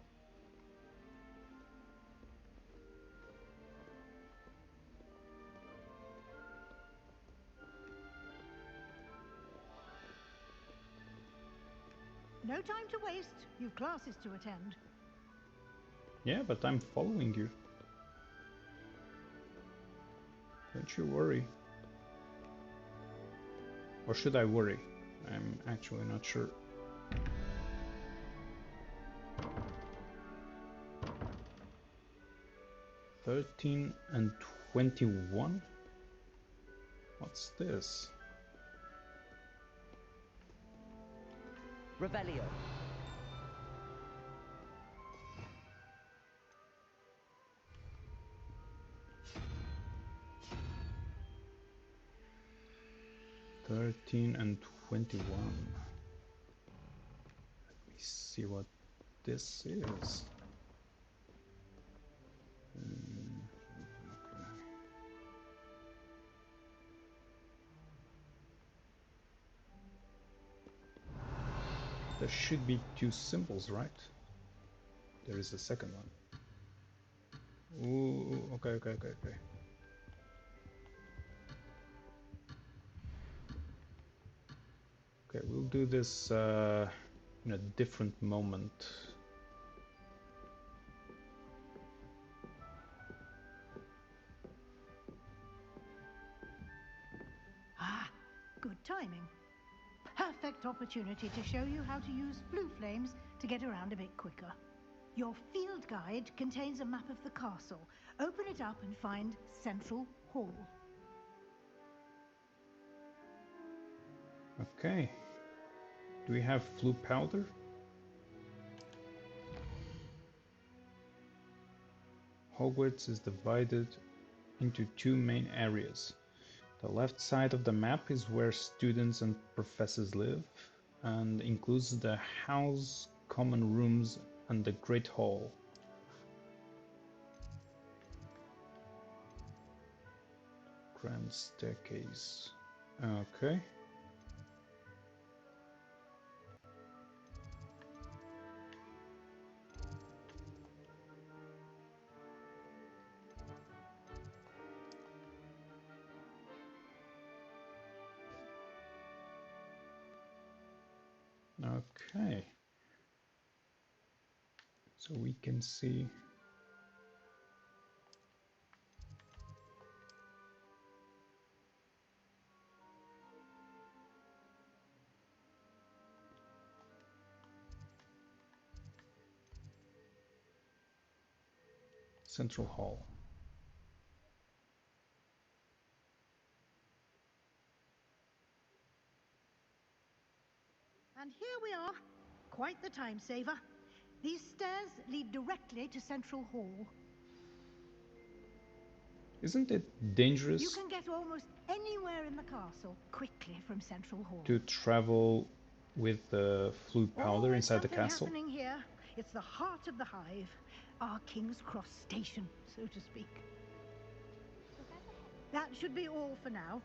No time to waste. You've classes to attend. Yeah, but I'm following you. Don't you worry. Or should I worry? I'm actually not sure. "13 and 21? What's this? Revelio. "13 and 21. Let me see what this is. Okay. There should be two symbols, right? There is a second one. Ooh, okay. Okay, we'll do this in a different moment. Ah, good timing. Perfect opportunity to show you how to use blue flames to get around a bit quicker. Your field guide contains a map of the castle. Open it up and find Central Hall. Okay. Do we have blue powder? Hogwarts is divided into two main areas. The left side of the map is where students and professors live, and includes the house, common rooms, and the Great Hall. Grand staircase. Okay. Okay. So we can see Central Hall. And here we are. Quite the time saver. These stairs lead directly to Central Hall. Isn't it dangerous You can get almost anywhere in the castle quickly from Central Hall. to travel with the blue powder Always inside the something castle? happening here. It's the heart of the hive, our King's Cross station, so to speak. That should be all for now.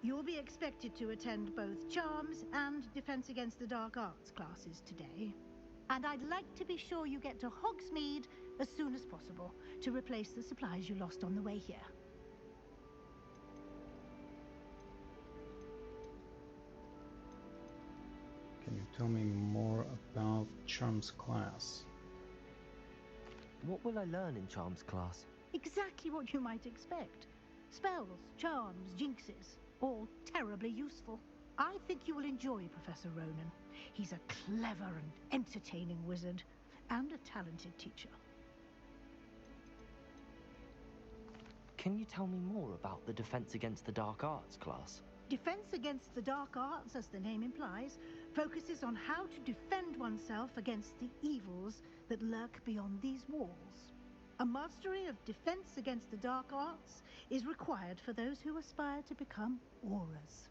You'll be expected to attend both Charms and Defense Against the Dark Arts classes today. And I'd like to be sure you get to Hogsmeade as soon as possible to replace the supplies you lost on the way here. Can you tell me more about Charms class? What will I learn in Charms class? Exactly what you might expect. Spells, charms, jinxes, all terribly useful. I think you will enjoy Professor Ronan. He's a clever and entertaining wizard, and a talented teacher. Can you tell me more about the Defense Against the Dark Arts class? Defense Against the Dark Arts, as the name implies, focuses on how to defend oneself against the evils that lurk beyond these walls. A mastery of Defense Against the Dark Arts is required for those who aspire to become auras.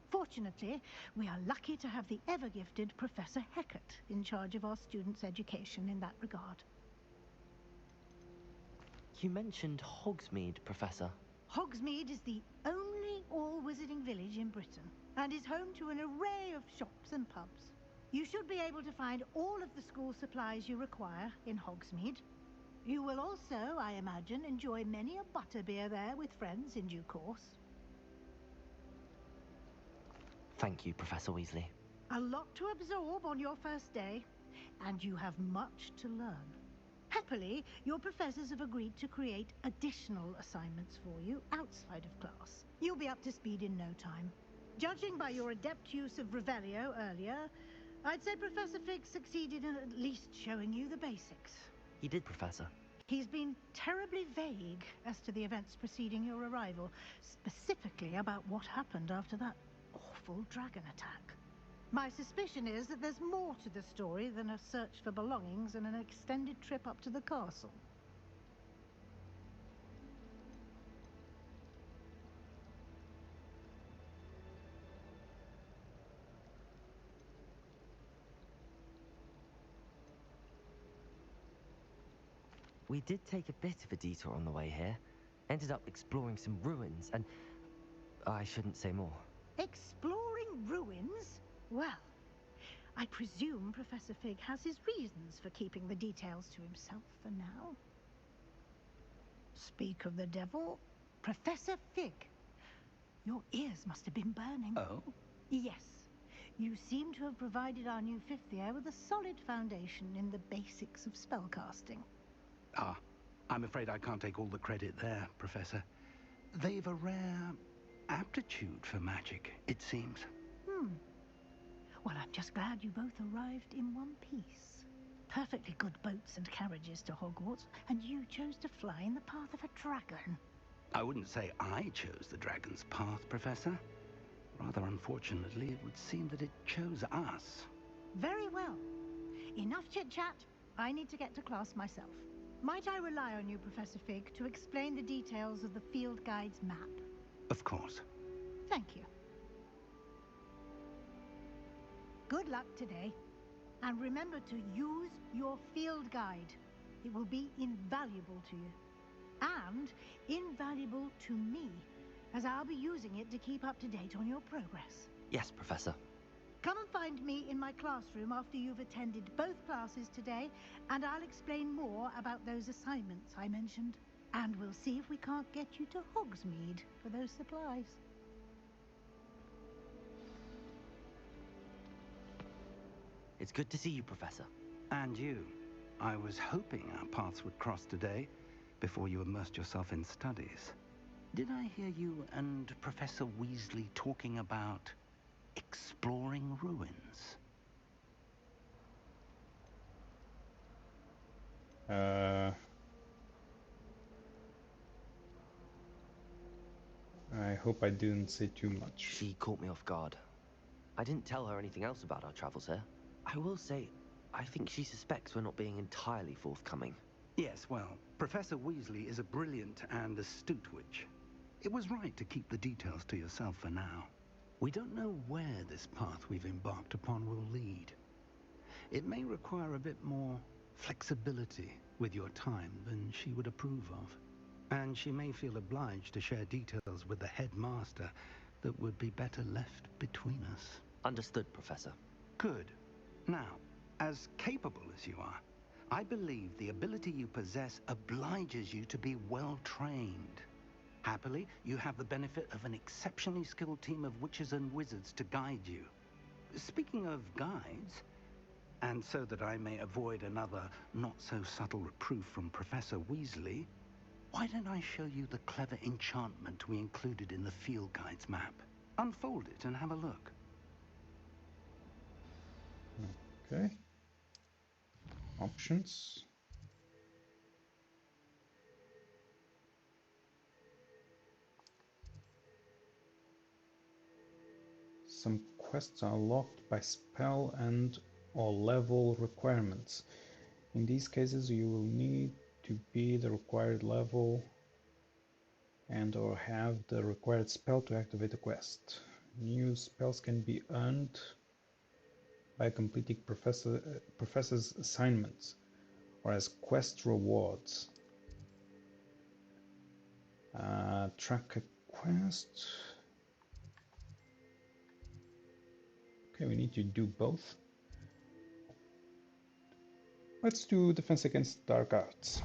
Fortunately, we are lucky to have the ever-gifted Professor Hecat in charge of our students' education in that regard. You mentioned Hogsmeade, Professor. Hogsmeade is the only all-wizarding village in Britain, and is home to an array of shops and pubs. You should be able to find all of the school supplies you require in Hogsmeade. You will also, I imagine, enjoy many a butterbeer there with friends in due course. Thank you, Professor Weasley. A lot to absorb on your first day, and you have much to learn. Happily, your professors have agreed to create additional assignments for you outside of class. You'll be up to speed in no time. Judging by your adept use of Revelio earlier, I'd say Professor Fig succeeded in at least showing you the basics. He did, Professor. He's been terribly vague as to the events preceding your arrival, specifically about what happened after that awful dragon attack. My suspicion is that there's more to the story than a search for belongings and an extended trip up to the castle. We did take a bit of a detour on the way here. Ended up exploring some ruins and... I shouldn't say more. Exploring ruins? Well, I presume Professor Fig has his reasons for keeping the details to himself for now. Speak of the devil, Professor Fig. Your ears must have been burning. Oh? Yes. You seem to have provided our new fifth year with a solid foundation in the basics of spellcasting. Ah, I'm afraid I can't take all the credit there, Professor. They've a rare aptitude for magic, it seems. Well, I'm just glad you both arrived in one piece. Perfectly good boats and carriages to Hogwarts, and you chose to fly in the path of a dragon. I wouldn't say I chose the dragon's path, Professor. Rather unfortunately, it would seem that it chose us. Very well. Enough chit-chat. I need to get to class myself. Might I rely on you, Professor Fig, to explain the details of the field guide's map? Of course. Thank you. Good luck today. And remember to use your field guide. It will be invaluable to you. And invaluable to me, as I'll be using it to keep up to date on your progress. Yes, Professor. Come and find me in my classroom after you've attended both classes today, and I'll explain more about those assignments I mentioned. And we'll see if we can't get you to Hogsmeade for those supplies. It's good to see you, Professor. And you. I was hoping our paths would cross today, before you immersed yourself in studies. Did I hear you and Professor Weasley talking about exploring ruins? I hope I didn't say too much. She caught me off guard. I didn't tell her anything else about our travels here. I will say, I think she suspects we're not being entirely forthcoming. Yes, well, Professor Weasley is a brilliant and astute witch. It was right to keep the details to yourself for now. We don't know where this path we've embarked upon will lead. It may require a bit more flexibility with your time than she would approve of. And she may feel obliged to share details with the headmaster that would be better left between us. Understood, Professor. Good. Now, as capable as you are, I believe the ability you possess obliges you to be well trained. Happily, you have the benefit of an exceptionally skilled team of witches and wizards to guide you. Speaking of guides, and so that I may avoid another not-so-subtle reproof from Professor Weasley, why don't I show you the clever enchantment we included in the field guide's map? Unfold it and have a look. Okay. Options. Some quests are locked by spell and or level requirements. In these cases, you will need to be the required level and or have the required spell to activate the quest. New spells can be earned by completing professor's assignments or as quest rewards. Track a quest. Okay, we need to do both. Let's do Defense Against Dark Arts.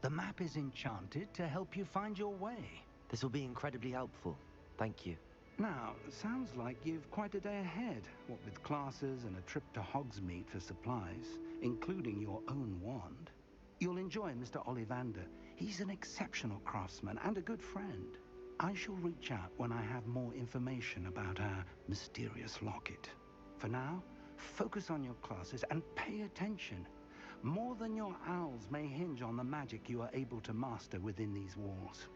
The map is enchanted to help you find your way. This will be incredibly helpful. Thank you. Now, sounds like you've quite a day ahead, what with classes and a trip to Hogsmeade for supplies, including your own wand. You'll enjoy Mr. Ollivander. He's an exceptional craftsman and a good friend. I shall reach out when I have more information about our mysterious locket. For now, focus on your classes and pay attention. More than your owls may hinge on the magic you are able to master within these walls.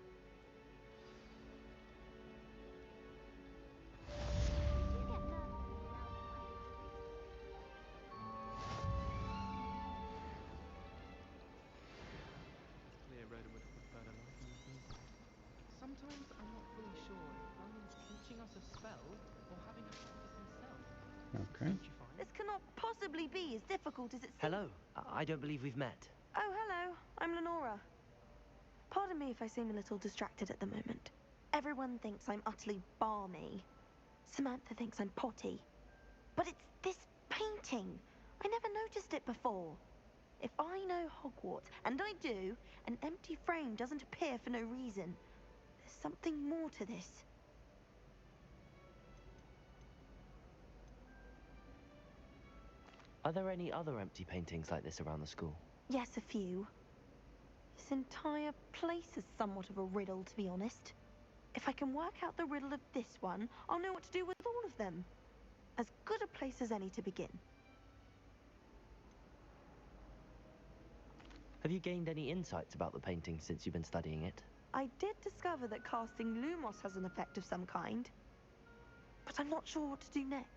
Sometimes I'm not fully sure if Rowan's teaching us a spell or having us practice himself. Okay. Don't you find? This cannot possibly be as difficult as it seems. Hello. I don't believe we've met. Oh, hello. I'm Lenora. Pardon me if I seem a little distracted at the moment. Everyone thinks I'm utterly balmy. Samantha thinks I'm potty. But it's this painting. I never noticed it before. If I know Hogwarts, and I do, an empty frame doesn't appear for no reason. There's something more to this. Are there any other empty paintings like this around the school? Yes, a few. This entire place is somewhat of a riddle, to be honest. If I can work out the riddle of this one, I'll know what to do with all of them. As good a place as any to begin. Have you gained any insights about the painting since you've been studying it? I did discover that casting Lumos has an effect of some kind, but I'm not sure what to do next.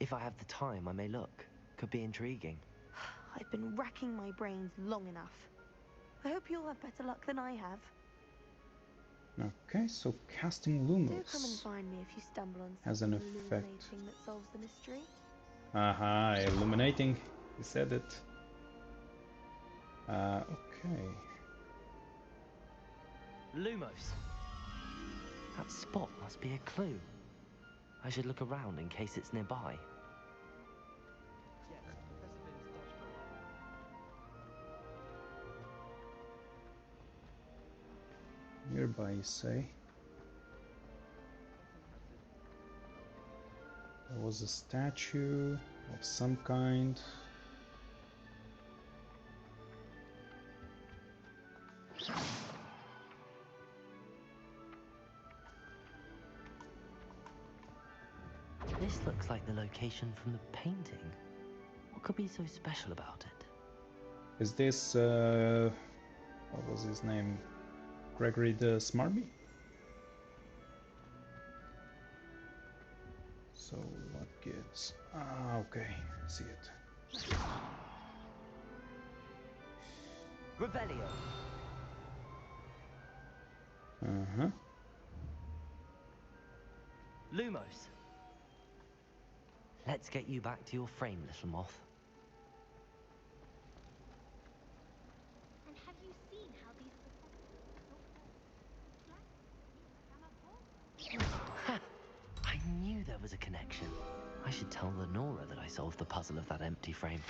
If I have the time, I may look. Could be intriguing. I've been racking my brains long enough. I hope you'll have better luck than I have. Okay, so casting Do come and Lumos find me if you stumble on has an something effect. illuminating that solves the mystery. Aha, illuminating. You said it. Okay. Lumos! That spot must be a clue. I should look around in case it's nearby. Nearby, you say? There was a statue of some kind. This looks like the location from the painting. What could be so special about it? Is this, what was his name? Gregory the Smarmy? So what gives? Ah, okay, I see it. Revelio! Uh-huh. Lumos! Let's get you back to your frame, little moth. And have you seen how these Ha! I knew there was a connection. I should tell Lenora that I solved the puzzle of that empty frame.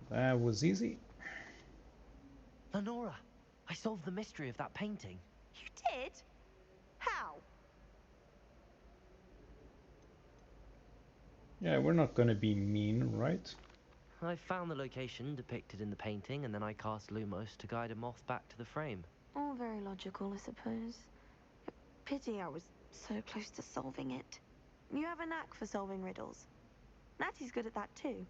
That was easy. Lenora! I solved the mystery of that painting. You did? How? Yeah, we're not gonna be mean, right? I found the location depicted in the painting, and then I cast Lumos to guide a moth back to the frame. All very logical, I suppose. Pity I was so close to solving it. You have a knack for solving riddles. Natty's good at that too.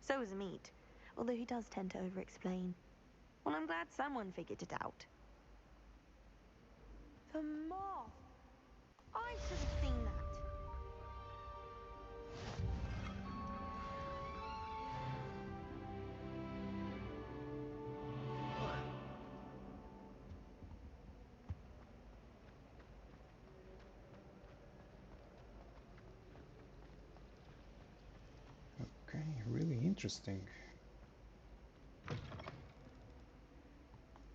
So is Meat, although he does tend to over-explain. Well, I'm glad someone figured it out. The moth! I should have seen that. Okay, really interesting.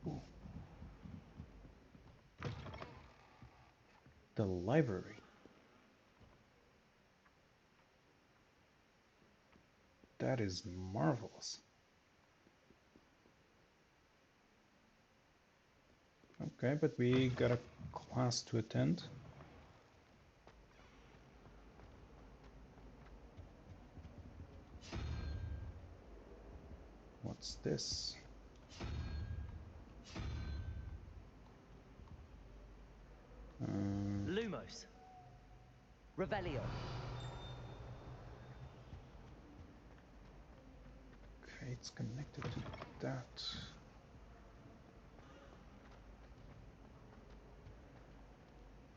Ooh. The library. That is marvelous. Okay, but we got a class to attend. What's this? Lumos! Revelio! Okay, it's connected to that.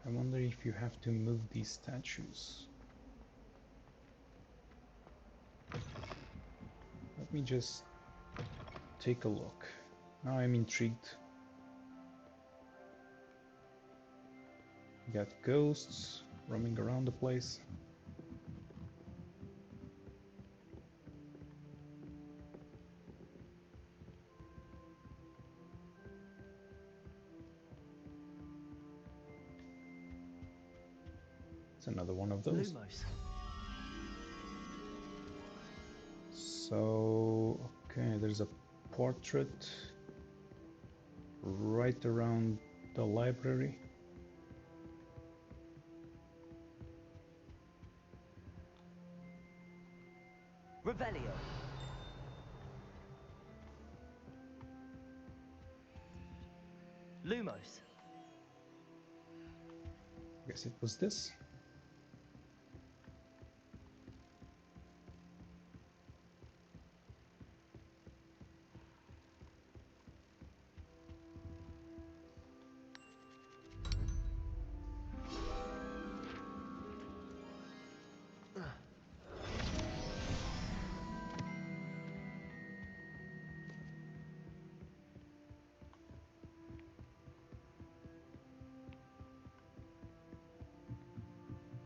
I wonder if you have to move these statues. Let me just take a look. Now I'm intrigued. You got ghosts roaming around the place. It's another one of those. Lumos. So, okay, there's a portrait right around the library. Revelio. Lumos. I guess it was this.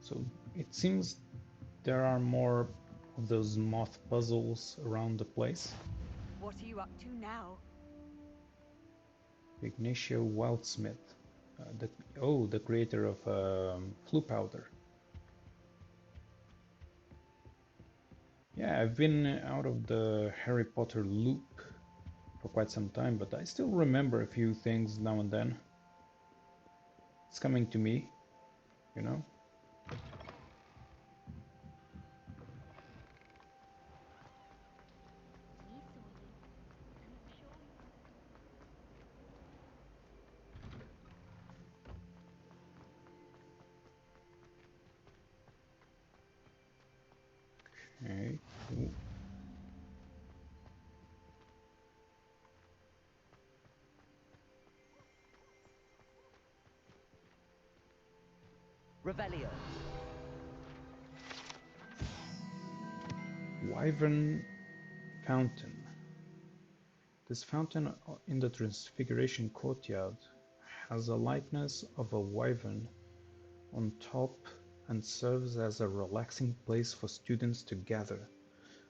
So it seems there are more of those moth puzzles around the place. What are you up to now? Ignacio Wildsmith, the creator of flu powder. Yeah, I've been out of the Harry Potter loop for quite some time, but I still remember a few things now and then. It's coming to me, you know? Okay, cool. Revelio. Wyvern Fountain. This fountain in the Transfiguration courtyard has a likeness of a wyvern on top and serves as a relaxing place for students to gather,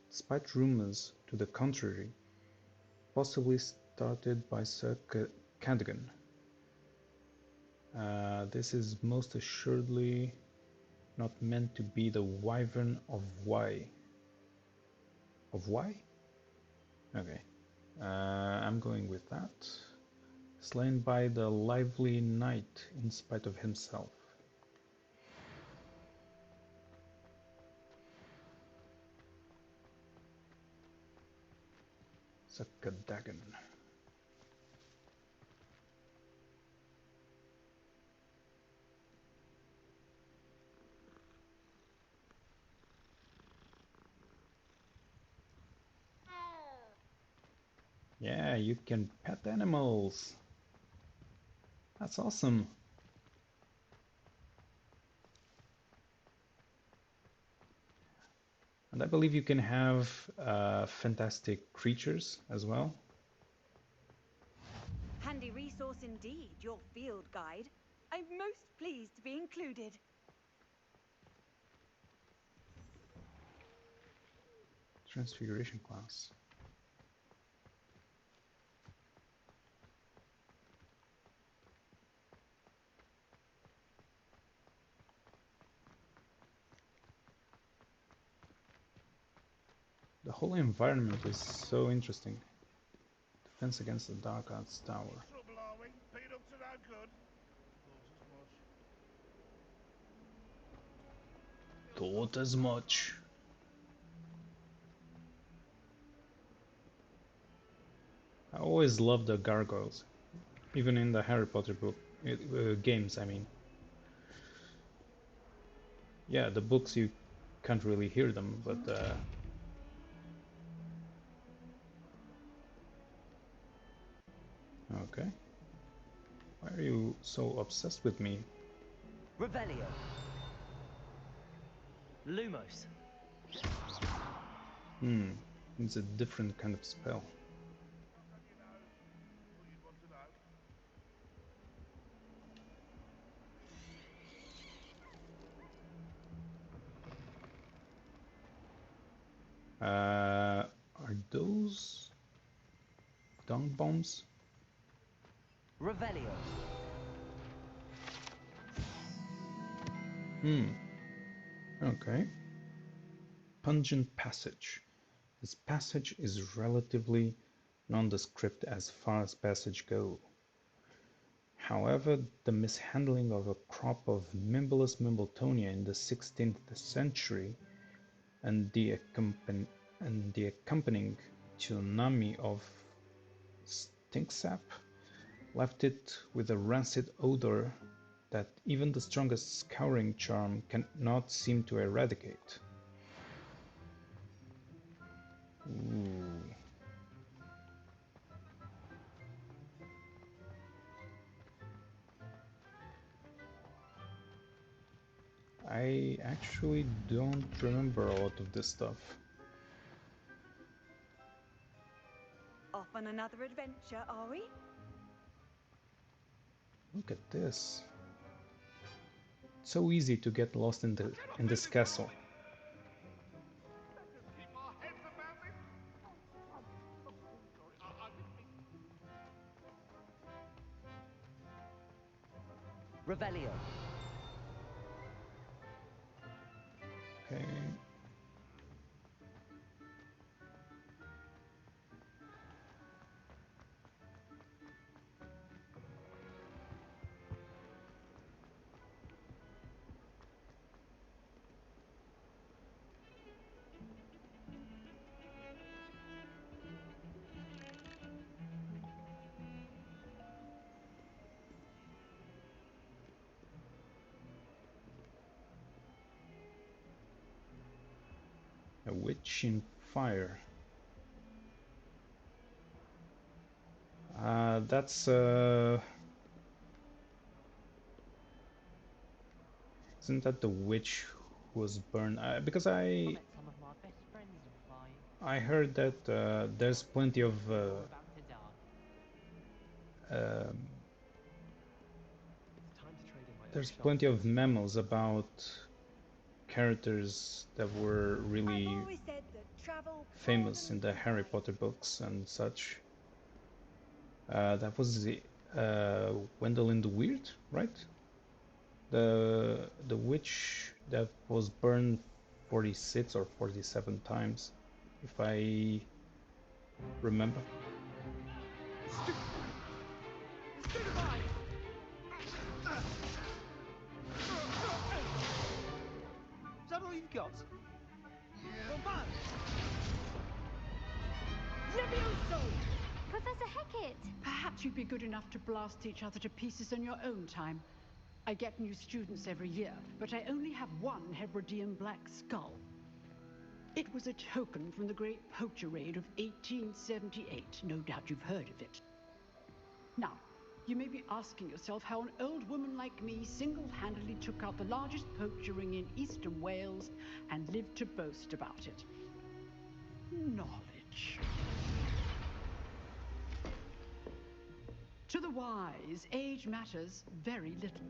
despite rumors to the contrary, possibly started by Sir Cadogan. This is most assuredly not meant to be the Wyvern of Wye. Of Wye? Okay. I'm going with that. Slain by the lively knight in spite of himself. Sakadagan. Yeah, you can pet animals. That's awesome. And I believe you can have fantastic creatures as well. Handy resource indeed, your field guide. I'm most pleased to be included. Transfiguration class. The whole environment is so interesting. Defense against the Dark Arts Tower. Trouble, are we? Been up to no good? Thought as much. I always loved the gargoyles, even in the Harry Potter games, I mean. Yeah, the books you can't really hear them, but okay. Why are you so obsessed with me? Revelio. Lumos. It's a different kind of spell. Are those dung bombs? Revelio. Okay. Pungent passage. This passage is relatively nondescript as far as passage go. However, the mishandling of a crop of Mimblus mimbletonia in the 16th century and the accompanying tsunami of stinksap left it with a rancid odor that even the strongest scouring charm cannot seem to eradicate. Ooh. I actually don't remember a lot of this stuff. Off on another adventure, are we? Look at this. It's so easy to get lost in this castle. Revelio. Okay. A witch in fire. That's isn't that the witch who was burned? Because I heard that there's plenty of memos about characters that were really famous in the Harry Potter books and such. That was the Gwendoline the Weird, right? The witch that was burned 46 or 47 times, if I remember. Is that all you've got? Yeah. Levioso! Professor Hecat! Perhaps you'd be good enough to blast each other to pieces in your own time. I get new students every year, but I only have one Hebridean black skull. It was a token from the Great Poacher Raid of 1878. No doubt you've heard of it. Now, you may be asking yourself how an old woman like me single-handedly took out the largest poacher ring in eastern Wales and lived to boast about it. Knowledge. To the wise, age matters very little.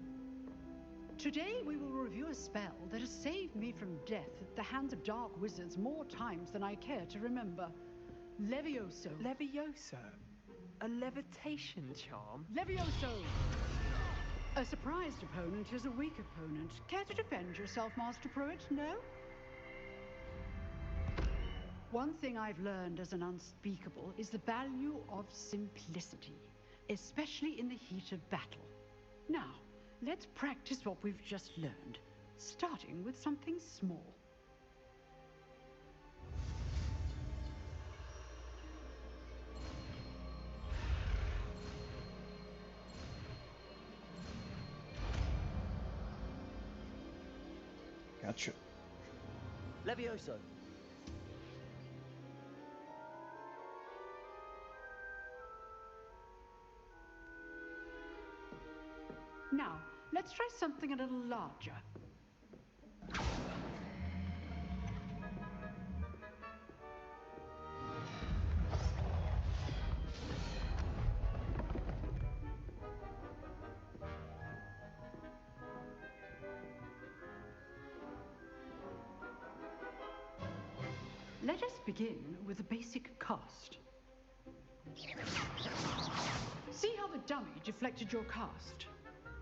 Today we will review a spell that has saved me from death at the hands of dark wizards more times than I care to remember. Levioso. Levioso? A levitation charm? Levioso! A surprised opponent is a weak opponent. Care to defend yourself, Master Pruitt? No? One thing I've learned as an unspeakable is the value of simplicity, especially in the heat of battle. Now, let's practice what we've just learned, starting with something small. Gotcha. Levioso. Now, let's try something a little larger. Let us begin with a basic cast. See how the dummy deflected your cast?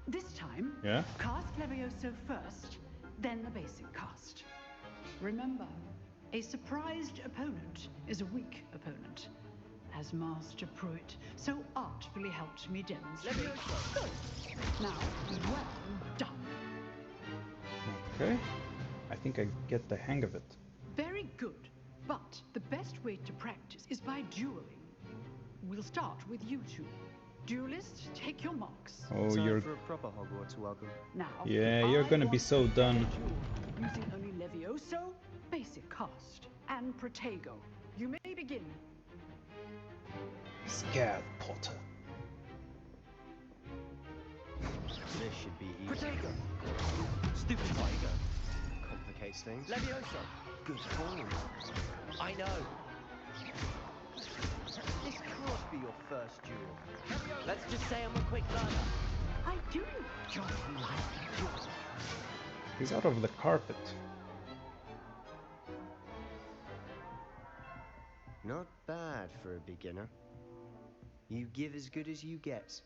This time, yeah. Cast Levioso first, then the basic cast. Remember, a surprised opponent is a weak opponent, as Master Pruitt so artfully helped me demonstrate. Good. Now, well done. Okay. I think I get the hang of it. Very good. But the best way to practice is by dueling. We'll start with you two. Duelists, take your marks. Oh, Time you're... for a proper Hogwarts welcome. Now, Yeah, you're gonna be so done. using only Levioso, basic cast, and Protego. You may begin. Scared, Potter. This should be easy. Protego! Stupid Tiger! Complicates things. Levioso! Good call. I know. This can't be your first duel. Let's just say I'm a quick learner. I do just like you. He's out of the carpet. Not bad for a beginner. You give as good as you get.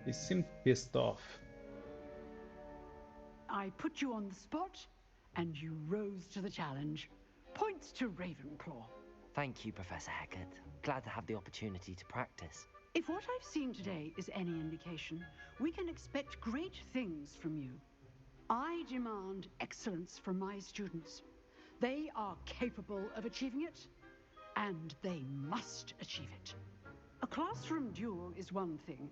He seemed pissed off. I put you on the spot, and you rose to the challenge. Points to Ravenclaw. Thank you, Professor Hecat. Glad to have the opportunity to practice. If what I've seen today is any indication, we can expect great things from you. I demand excellence from my students. They are capable of achieving it, and they must achieve it. A classroom duel is one thing,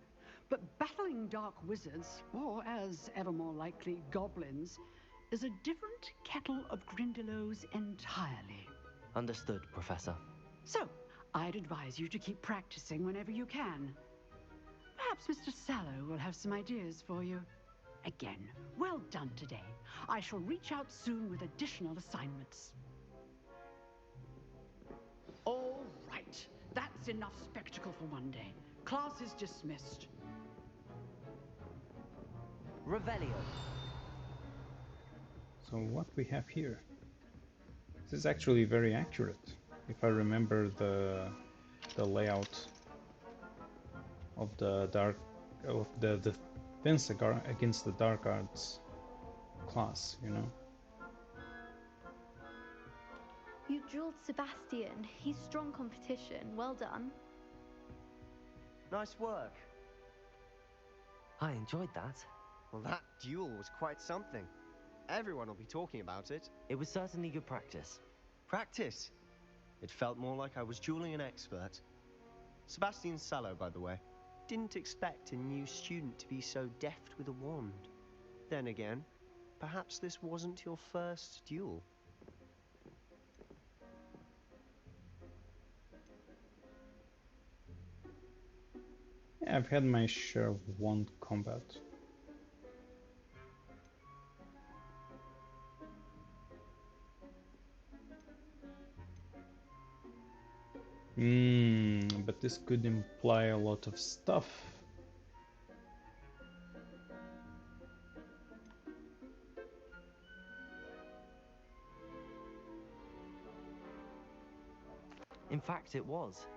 but battling dark wizards, or as ever more likely, goblins, is a different kettle of Grindylows entirely. Understood, Professor. So, I'd advise you to keep practicing whenever you can. Perhaps Mr. Sallow will have some ideas for you. Again, well done today. I shall reach out soon with additional assignments. All right, that's enough spectacle for one day. Class is dismissed. Revelio. So what we have here? This is actually very accurate, if I remember the layout of the defense against the dark arts class, you know. You drilled Sebastian. He's strong competition. Well done. Nice work. I enjoyed that. Well, that duel was quite something. Everyone will be talking about it. It was certainly good practice. Practice? It felt more like I was dueling an expert. Sebastian Sallow, by the way. Didn't expect a new student to be so deft with a wand. Then again, perhaps this wasn't your first duel. Yeah, I've had my share of wand combat. But this could imply a lot of stuff. In fact, it was.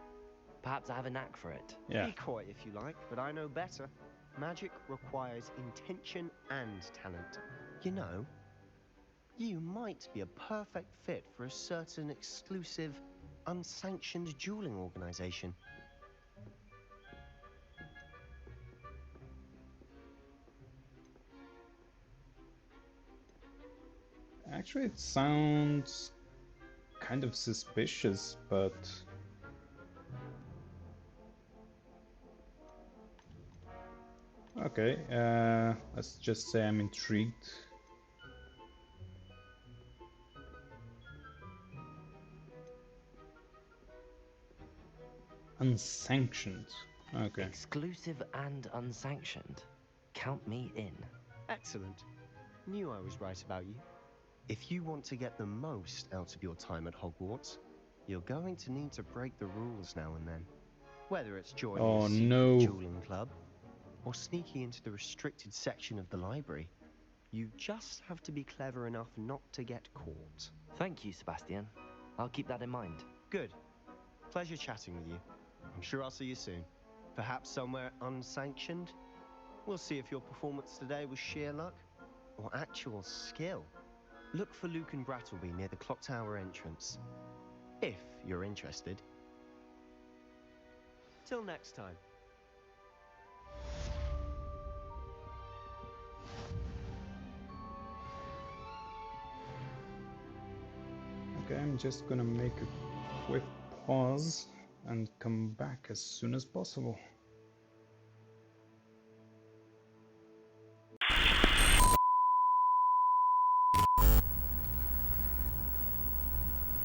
Perhaps I have a knack for it. Yeah. Be coy if you like, but I know better. Magic requires intention and talent. You know, you might be a perfect fit for a certain exclusive, unsanctioned dueling organization. Actually, it sounds kind of suspicious, but okay, let's just say I'm intrigued. Unsanctioned. Okay. Exclusive and unsanctioned. Count me in. Excellent. Knew I was right about you. If you want to get the most out of your time at Hogwarts, you're going to need to break the rules now and then. Whether it's joining a secret dueling club, or sneaking into the restricted section of the library, you just have to be clever enough not to get caught. Thank you, Sebastian. I'll keep that in mind. Good. Pleasure chatting with you. I'm sure I'll see you soon. Perhaps somewhere unsanctioned? We'll see if your performance today was sheer luck or actual skill. Look for Luke and Brattleby near the clock tower entrance, if you're interested. Till next time. Okay, I'm just gonna make a quick pause and come back as soon as possible.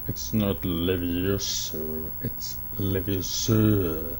It's not Levioso, it's Levioso.